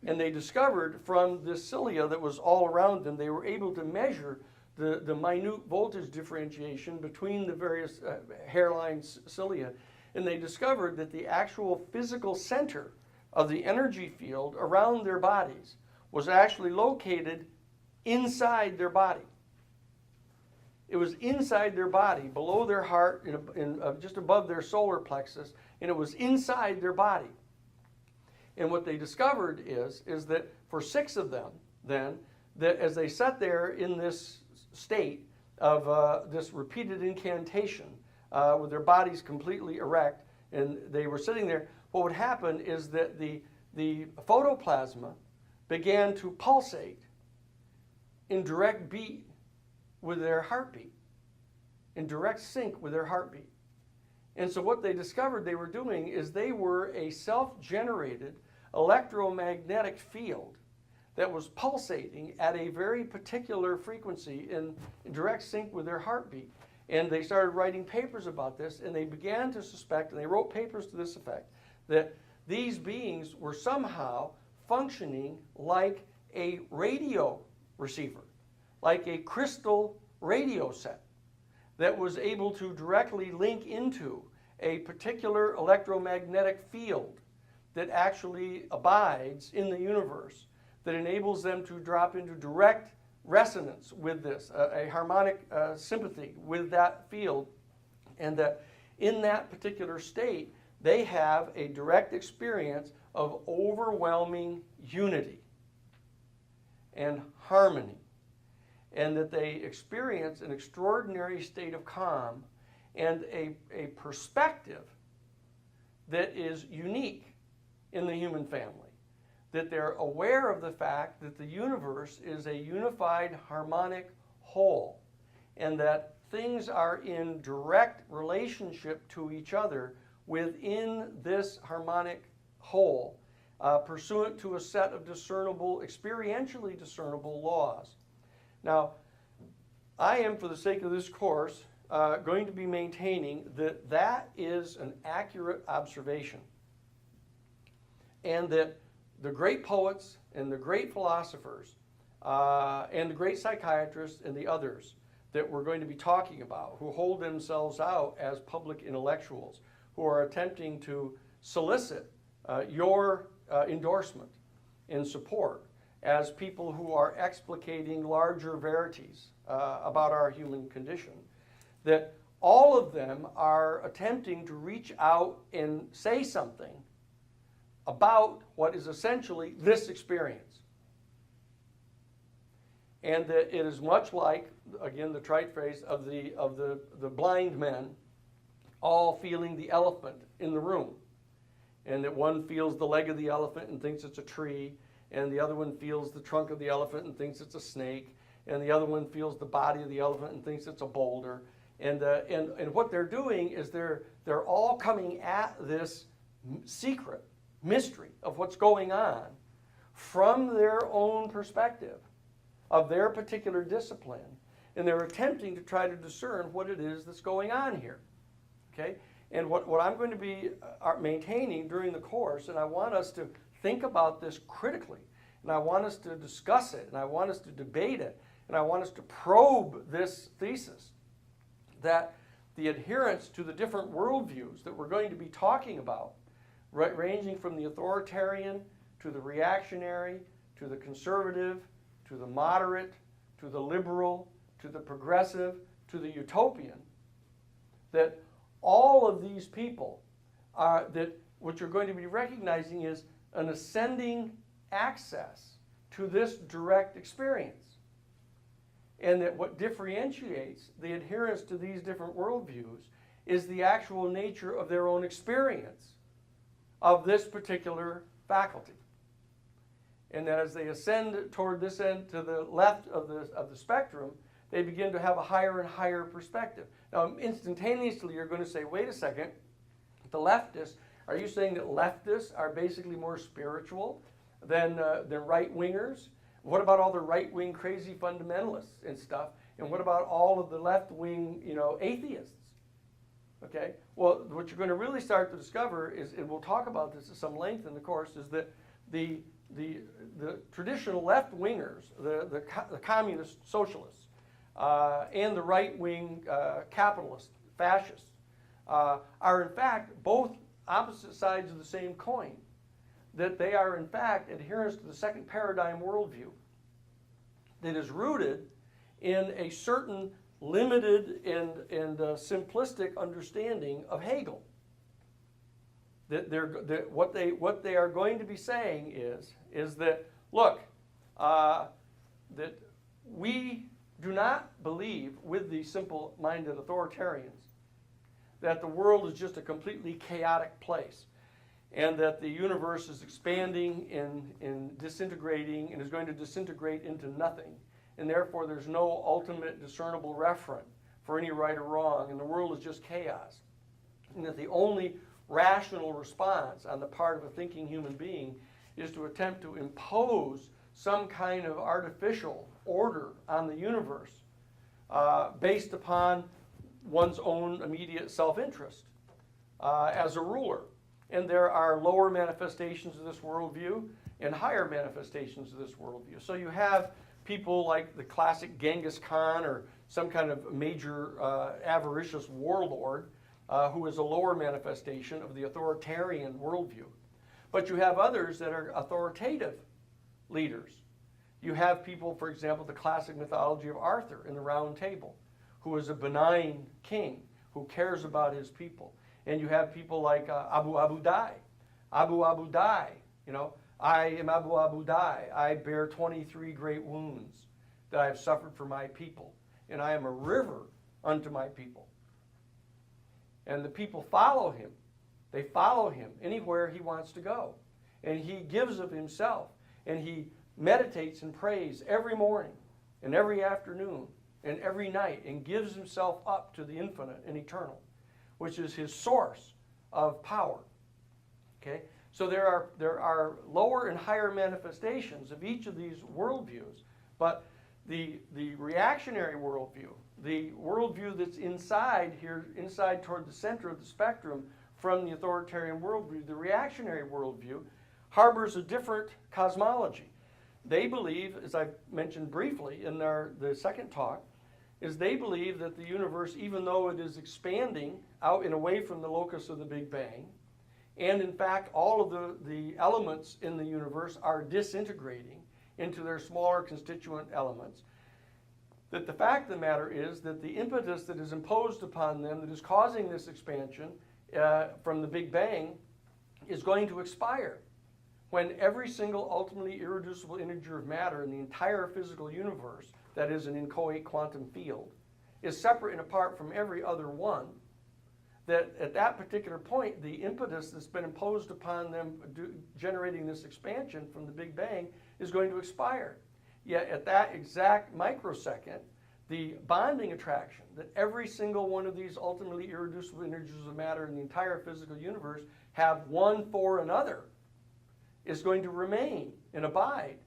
And they discovered from this cilia that was all around them, they were able to measure the minute voltage differentiation between the various hairline cilia. And they discovered that the actual physical center of the energy field around their bodies was actually located inside their body. It was inside their body, below their heart, just above their solar plexus, and it was inside their body. And what they discovered is that for 6 of them, then, that as they sat there in this state of this repeated incantation, with their bodies completely erect, and they were sitting there, what would happen is that the photoplasma began to pulsate in direct beat with their heartbeat, in direct sync with their heartbeat. And so what they discovered they were doing is they were a self-generated electromagnetic field that was pulsating at a very particular frequency in direct sync with their heartbeat. And they started writing papers about this, and they began to suspect, and they wrote papers to this effect, that these beings were somehow functioning like a radio receiver, like a crystal radio set that was able to directly link into a particular electromagnetic field that actually abides in the universe, that enables them to drop into direct resonance with this, a harmonic sympathy with that field, and that in that particular state, they have a direct experience of overwhelming unity and harmony, and that they experience an extraordinary state of calm and a perspective that is unique in the human family. That they're aware of the fact that the universe is a unified harmonic whole, and that things are in direct relationship to each other within this harmonic whole, pursuant to a set of discernible, experientially discernible laws. Now, I am, for the sake of this course, going to be maintaining that that is an accurate observation, and that the great poets and the great philosophers and the great psychiatrists and the others that we're going to be talking about, who hold themselves out as public intellectuals, who are attempting to solicit your endorsement and support as people who are explicating larger verities about our human condition, that all of them are attempting to reach out and say something about what is essentially this experience. And that it is much like, again, the trite phrase of the blind men all feeling the elephant in the room. And that one feels the leg of the elephant and thinks it's a tree, and the other one feels the trunk of the elephant and thinks it's a snake, and the other one feels the body of the elephant and thinks it's a boulder. And what they're doing is they're all coming at this secret mystery of what's going on from their own perspective of their particular discipline, and they're attempting to try to discern what it is that's going on here. Okay? And what I'm going to be maintaining during the course, and I want us to think about this critically, and I want us to discuss it, and I want us to debate it, and I want us to probe this thesis that the adherence to the different worldviews that we're going to be talking about, ranging from the authoritarian to the reactionary to the conservative to the moderate to the liberal to the progressive to the utopian, that all of these people that what you're going to be recognizing is an ascending access to this direct experience. And that what differentiates the adherence to these different worldviews is the actual nature of their own experience of this particular faculty. And that as they ascend toward this end to the left of the spectrum, they begin to have a higher and higher perspective. Now, instantaneously, you're going to say, wait a second, the leftists, are you saying that leftists are basically more spiritual than right-wingers? What about all the right-wing crazy fundamentalists and stuff? And what about all of the left-wing, atheists? Okay? Well, what you're going to really start to discover is, and we'll talk about this at some length in the course, is that the traditional left-wingers, the communist socialists, and the right-wing capitalist fascists are in fact both opposite sides of the same coin. That they are in fact adherents to the second paradigm worldview that is rooted in a certain limited and simplistic understanding of Hegel. That what they are going to be saying is that, look, that we do not believe with the simple-minded authoritarians that the world is just a completely chaotic place and that the universe is expanding and disintegrating and is going to disintegrate into nothing, and therefore there's no ultimate discernible referent for any right or wrong, and the world is just chaos, and that the only rational response on the part of a thinking human being is to attempt to impose some kind of artificial order on the universe based upon one's own immediate self-interest as a ruler. And there are lower manifestations of this worldview and higher manifestations of this worldview. So you have people like the classic Genghis Khan or some kind of major avaricious warlord who is a lower manifestation of the authoritarian worldview. But you have others that are authoritative leaders. You have people, for example, the classic mythology of Arthur in the Round Table, who is a benign king who cares about his people. And you have people like Abu Dai. Abu Dai, I am Abu Dai. I bear 23 great wounds that I have suffered for my people. And I am a river unto my people. And the people follow him. They follow him anywhere he wants to go. And he gives of himself. And he meditates and prays every morning and every afternoon and every night and gives himself up to the infinite and eternal, which is his source of power. Okay? So there are lower and higher manifestations of each of these worldviews, but the reactionary worldview, the worldview that's inside toward the center of the spectrum from the authoritarian worldview, the reactionary worldview harbors a different cosmology. They believe, as I mentioned briefly in the second talk, is they believe that the universe, even though it is expanding out and away from the locus of the Big Bang, and in fact all of the elements in the universe are disintegrating into their smaller constituent elements, that the fact of the matter is that the impetus that is imposed upon them that is causing this expansion from the Big Bang is going to expire when every single ultimately irreducible integer of matter in the entire physical universe, that is an inchoate quantum field, is separate and apart from every other one, that at that particular point, the impetus that's been imposed upon them generating this expansion from the Big Bang is going to expire. Yet at that exact microsecond, the bonding attraction that every single one of these ultimately irreducible energies of matter in the entire physical universe have one for another is going to remain and abide.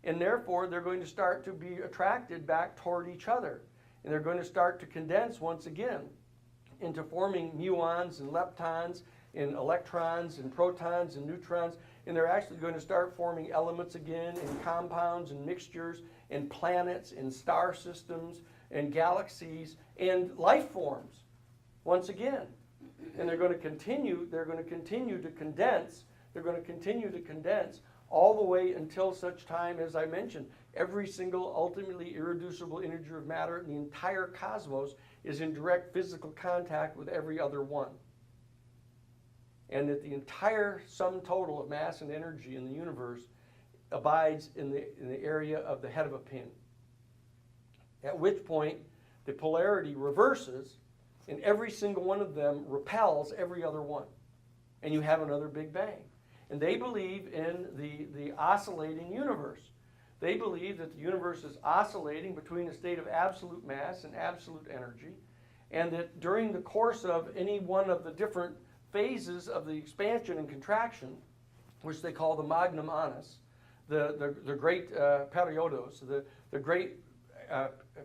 And therefore, they're going to start to be attracted back toward each other. And they're going to start to condense once again into forming muons and leptons and electrons and protons and neutrons. And they're actually going to start forming elements again and compounds and mixtures and planets and star systems and galaxies and life forms once again. And they're going to continue to condense. They're going to continue to condense all the way until such time, as I mentioned, every single ultimately irreducible energy of matter in the entire cosmos is in direct physical contact with every other one. And that the entire sum total of mass and energy in the universe abides in the area of the head of a pin. At which point, the polarity reverses, and every single one of them repels every other one. And you have another Big Bang. And they believe in the oscillating universe. They believe that the universe is oscillating between a state of absolute mass and absolute energy, and that during the course of any one of the different phases of the expansion and contraction, which they call the magnum annus, the great periodos, the great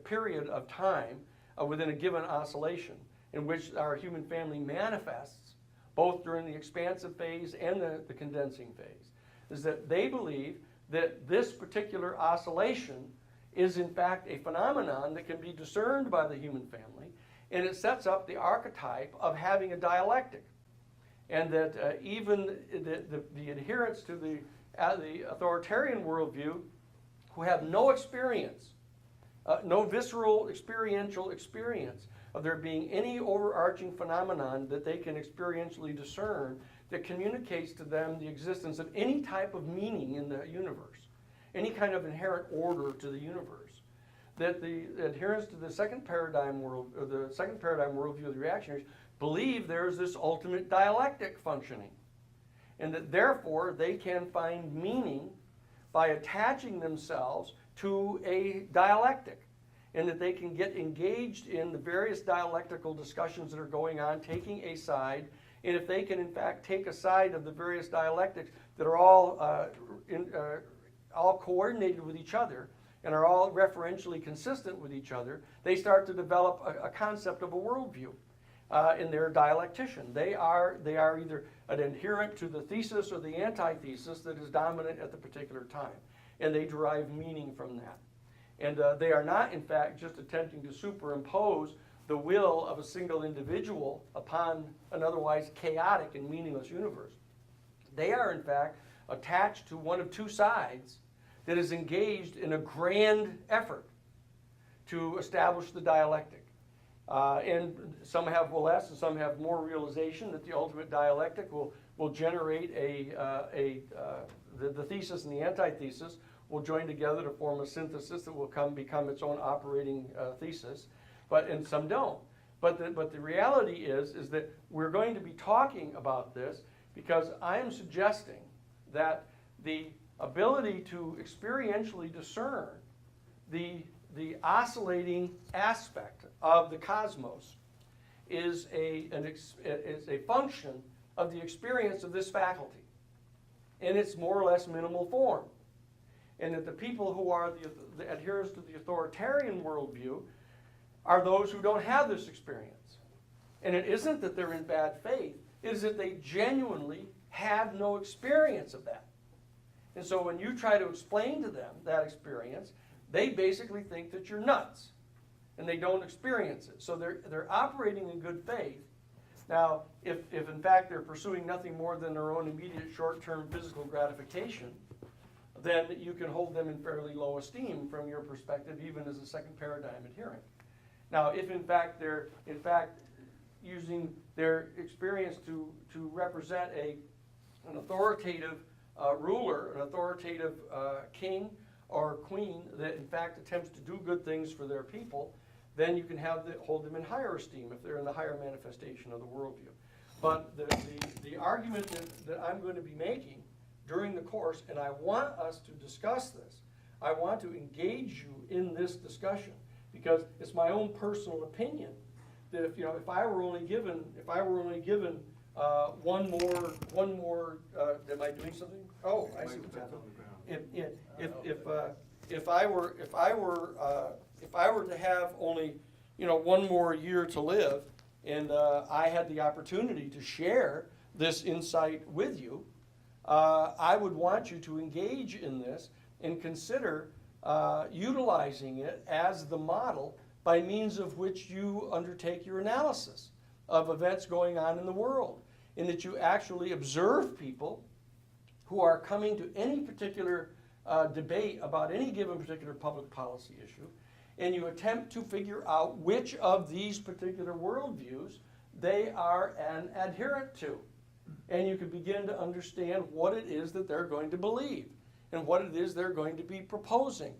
period of time within a given oscillation in which our human family manifests, both during the expansive phase and the condensing phase, is that they believe that this particular oscillation is in fact a phenomenon that can be discerned by the human family, and it sets up the archetype of having a dialectic. And that even the adherents to the authoritarian worldview, who have no experience, no visceral experiential experience of there being any overarching phenomenon that they can experientially discern that communicates to them the existence of any type of meaning in the universe, any kind of inherent order to the universe, that the adherents to the second paradigm worldview of the reactionaries believe there is this ultimate dialectic functioning, and that therefore they can find meaning by attaching themselves to a dialectic, and that they can get engaged in the various dialectical discussions that are going on, taking a side, and if they can in fact take a side of the various dialectics that are all coordinated with each other and are all referentially consistent with each other, they start to develop a concept of a worldview. In their dialectician. They are either an adherent to the thesis or the antithesis that is dominant at the particular time. And they derive meaning from that. And they are not, in fact, just attempting to superimpose the will of a single individual upon an otherwise chaotic and meaningless universe. They are, in fact, attached to one of two sides that is engaged in a grand effort to establish the dialectic. And some have less and some have more realization that the ultimate dialectic will generate the thesis and the antithesis will join together to form a synthesis that will become its own operating thesis, and some don't. But the reality is that we're going to be talking about this because I am suggesting that the ability to experientially discern the oscillating aspect of the cosmos is a function of the experience of this faculty in its more or less minimal form. And that the people who are the adherents to the authoritarian worldview are those who don't have this experience. And it isn't that they're in bad faith, it is that they genuinely have no experience of that. And so when you try to explain to them that experience, they basically think that you're nuts, and they don't experience it. So they're operating in good faith. Now, if in fact they're pursuing nothing more than their own immediate short-term physical gratification, then you can hold them in fairly low esteem from your perspective, even as a second paradigm adherent. Now, if in fact they're using their experience to represent an authoritative ruler, an authoritative king or queen that in fact attempts to do good things for their people, then you can hold them in higher esteem if they're in the higher manifestation of the worldview. But the argument that I'm going to be making during the course, and I want us to discuss this, I want to engage you in this discussion, because it's my own personal opinion that if I were only given one more am I doing something? Oh, I see what's happening. If I were to have only one more year to live, and I had the opportunity to share this insight with you, I would want you to engage in this and consider utilizing it as the model by means of which you undertake your analysis of events going on in the world, in that you actually observe people who are coming to any particular debate about any given particular public policy issue, and you attempt to figure out which of these particular worldviews they are an adherent to. And you can begin to understand what it is that they're going to believe and what it is they're going to be proposing.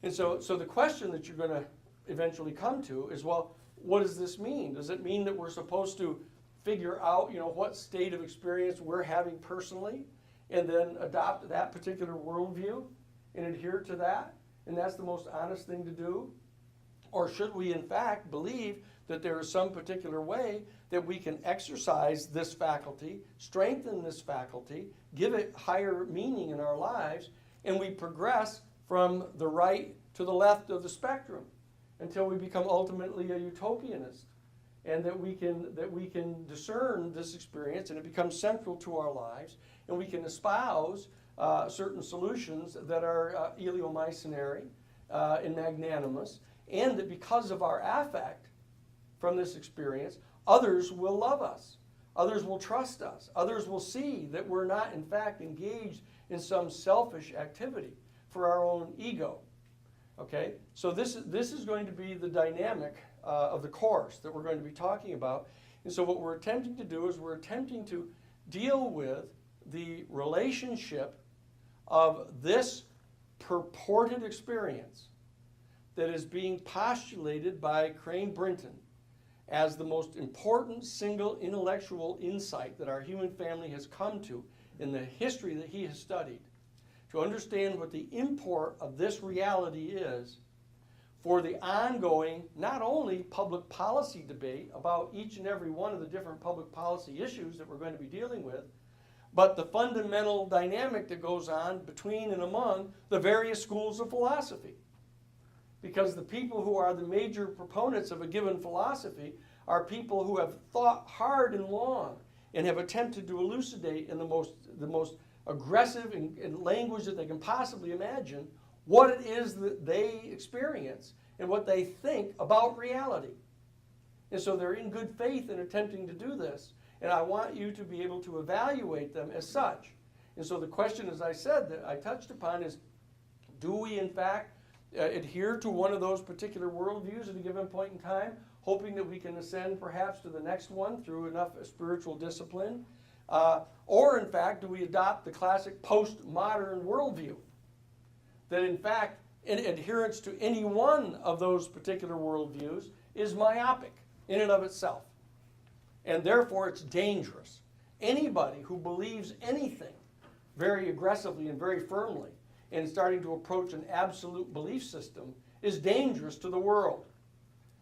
And so the question that you're going to eventually come to is, well, what does this mean? Does it mean that we're supposed to figure out, what state of experience we're having personally, and then adopt that particular worldview and adhere to that, and that's the most honest thing to do? Or should we in fact believe that there is some particular way that we can exercise this faculty, strengthen this faculty, give it higher meaning in our lives, and we progress from the right to the left of the spectrum until we become ultimately a utopianist, and that we can discern this experience and it becomes central to our lives, and we can espouse certain solutions that are eleemosynary and magnanimous, and that because of our affect from this experience, others will love us, others will trust us, others will see that we're not in fact engaged in some selfish activity for our own ego. Okay, so this is going to be the dynamic of the course that we're going to be talking about. And so what we're attempting to do is we're attempting to deal with the relationship of this purported experience that is being postulated by Crane Brinton as the most important single intellectual insight that our human family has come to in the history that he has studied, to understand what the import of this reality is for the ongoing, not only public policy debate about each and every one of the different public policy issues that we're going to be dealing with, but the fundamental dynamic that goes on between and among the various schools of philosophy. Because the people who are the major proponents of a given philosophy are people who have thought hard and long and have attempted to elucidate in the most aggressive in language that they can possibly imagine what it is that they experience and what they think about reality. And so they're in good faith in attempting to do this, and I want you to be able to evaluate them as such. And so the question, as I said, that I touched upon is, do we in fact adhere to one of those particular worldviews at a given point in time, hoping that we can ascend perhaps to the next one through enough spiritual discipline? Or in fact, do we adopt the classic postmodern worldview that in fact adherence to any one of those particular worldviews is myopic in and of itself, and therefore it's dangerous? Anybody who believes anything very aggressively and very firmly and starting to approach an absolute belief system is dangerous to the world,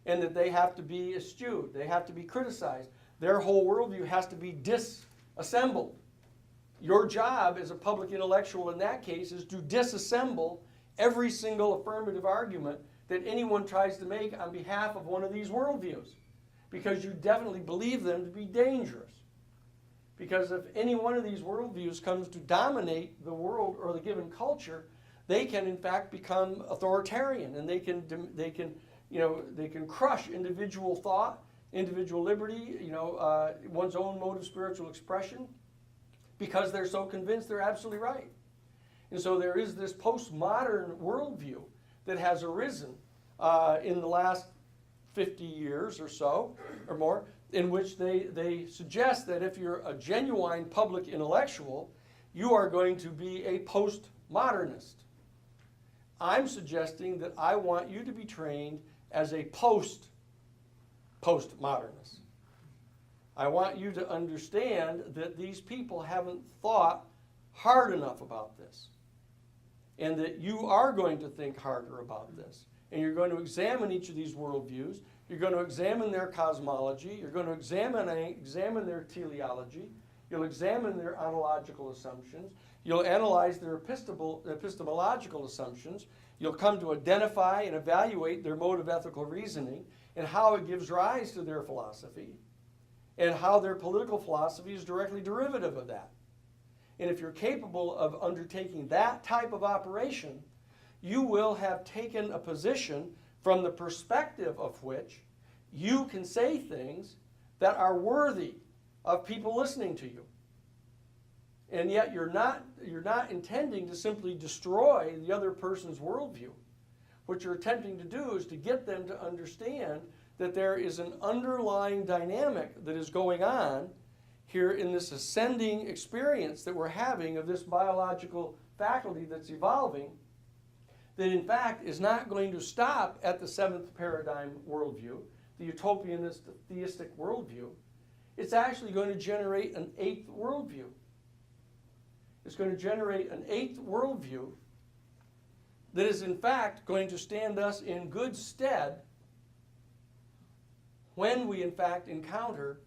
and that they have to be eschewed, they have to be criticized, their whole worldview has to be disassembled. Your job as a public intellectual in that case is to disassemble every single affirmative argument that anyone tries to make on behalf of one of these worldviews, because you definitely believe them to be dangerous. Because if any one of these worldviews comes to dominate the world or the given culture, they can in fact become authoritarian, and they can crush individual thought, individual liberty, one's own mode of spiritual expression, because they're so convinced they're absolutely right. And so there is this postmodern worldview that has arisen in the last 50 years or so, or more, in which they suggest that if you're a genuine public intellectual, you are going to be a postmodernist. I'm suggesting that I want you to be trained as a postmodernist. I want you to understand that these people haven't thought hard enough about this, and that you are going to think harder about this, and you're going to examine each of these worldviews. You're going to examine their cosmology. You're going to examine their teleology. You'll examine their ontological assumptions. You'll analyze their epistemological assumptions. You'll come to identify and evaluate their mode of ethical reasoning and how it gives rise to their philosophy and how their political philosophy is directly derivative of that. And if you're capable of undertaking that type of operation, you will have taken a position from the perspective of which you can say things that are worthy of people listening to you. And yet you're not intending to simply destroy the other person's worldview. What you're attempting to do is to get them to understand that there is an underlying dynamic that is going on here in this ascending experience that we're having of this biological faculty that's evolving, that in fact is not going to stop at the seventh paradigm worldview, the utopianist theistic worldview. It's actually going to generate an eighth worldview. It's going to generate an eighth worldview that is in fact going to stand us in good stead when we in fact encounter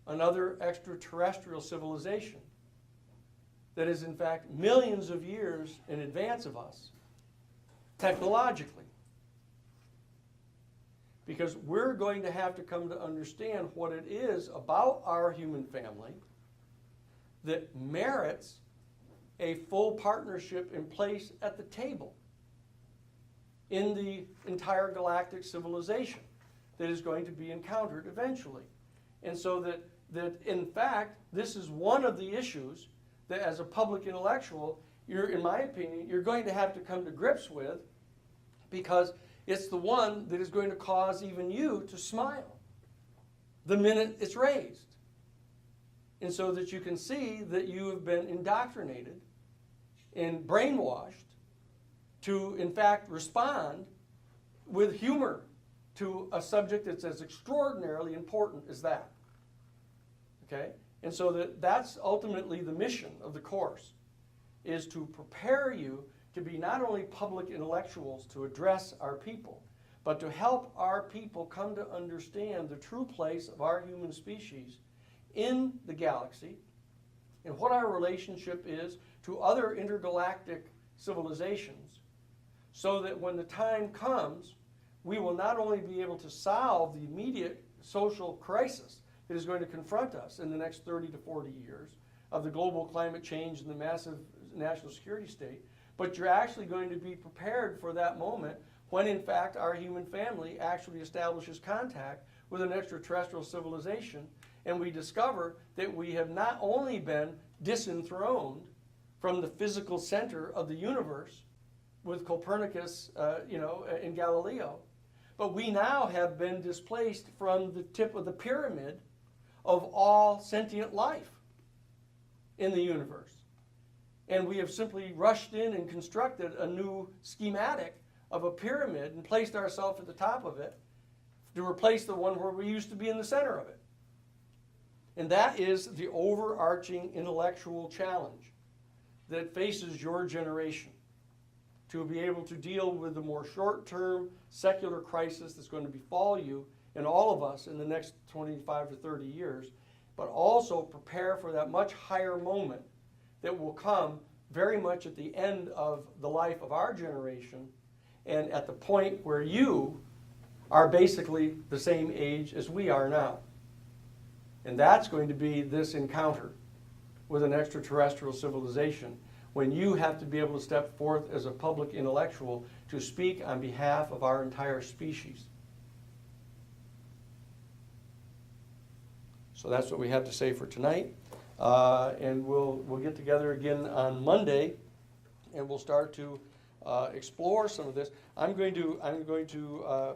another extraterrestrial civilization that is in fact millions of years in advance of us technologically. Because we're going to have to come to understand what it is about our human family that merits a full partnership in place at the table in the entire galactic civilization that is going to be encountered eventually. And so that in fact, this is one of the issues that as a public intellectual, in my opinion, you're going to have to come to grips with, because it's the one that is going to cause even you to smile the minute it's raised. And so that you can see that you have been indoctrinated and brainwashed to, in fact, respond with humor to a subject that's as extraordinarily important as that. Okay? And so that's ultimately the mission of the course, is to prepare you to be not only public intellectuals to address our people, but to help our people come to understand the true place of our human species in the galaxy and what our relationship is to other intergalactic civilizations, so that when the time comes, we will not only be able to solve the immediate social crisis that is going to confront us in the next 30 to 40 years of the global climate change and the massive national security state, but you're actually going to be prepared for that moment when, in fact, our human family actually establishes contact with an extraterrestrial civilization, and we discover that we have not only been disenthroned from the physical center of the universe with Copernicus, in Galileo, but we now have been displaced from the tip of the pyramid of all sentient life in the universe. And we have simply rushed in and constructed a new schematic of a pyramid and placed ourselves at the top of it to replace the one where we used to be in the center of it. And that is the overarching intellectual challenge that faces your generation, to be able to deal with the more short-term secular crisis that's going to befall you and all of us in the next 25 to 30 years, but also prepare for that much higher moment that will come very much at the end of the life of our generation, and at the point where you are basically the same age as we are now. And that's going to be this encounter with an extraterrestrial civilization, when you have to be able to step forth as a public intellectual to speak on behalf of our entire species. So that's what we have to say for tonight. And we'll get together again on Monday, and we'll start to explore some of this. I'm going to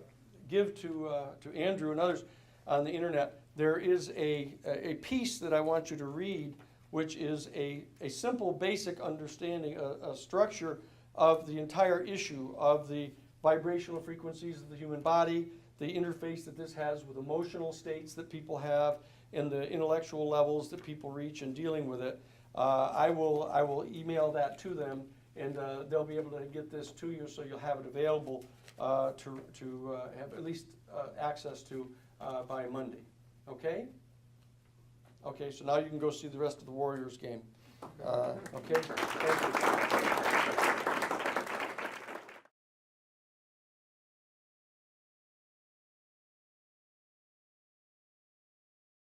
give to Andrew and others on the internet. There is a piece that I want you to read, which is a simple, basic understanding, a structure of the entire issue of the vibrational frequencies of the human body, the interface that this has with emotional states that people have, and the intellectual levels that people reach in dealing with it. I will email that to them, and they'll be able to get this to you, so you'll have it available to have at least access to by Monday. Okay? Okay, so now you can go see the rest of the Warriors game. Okay? Thank you.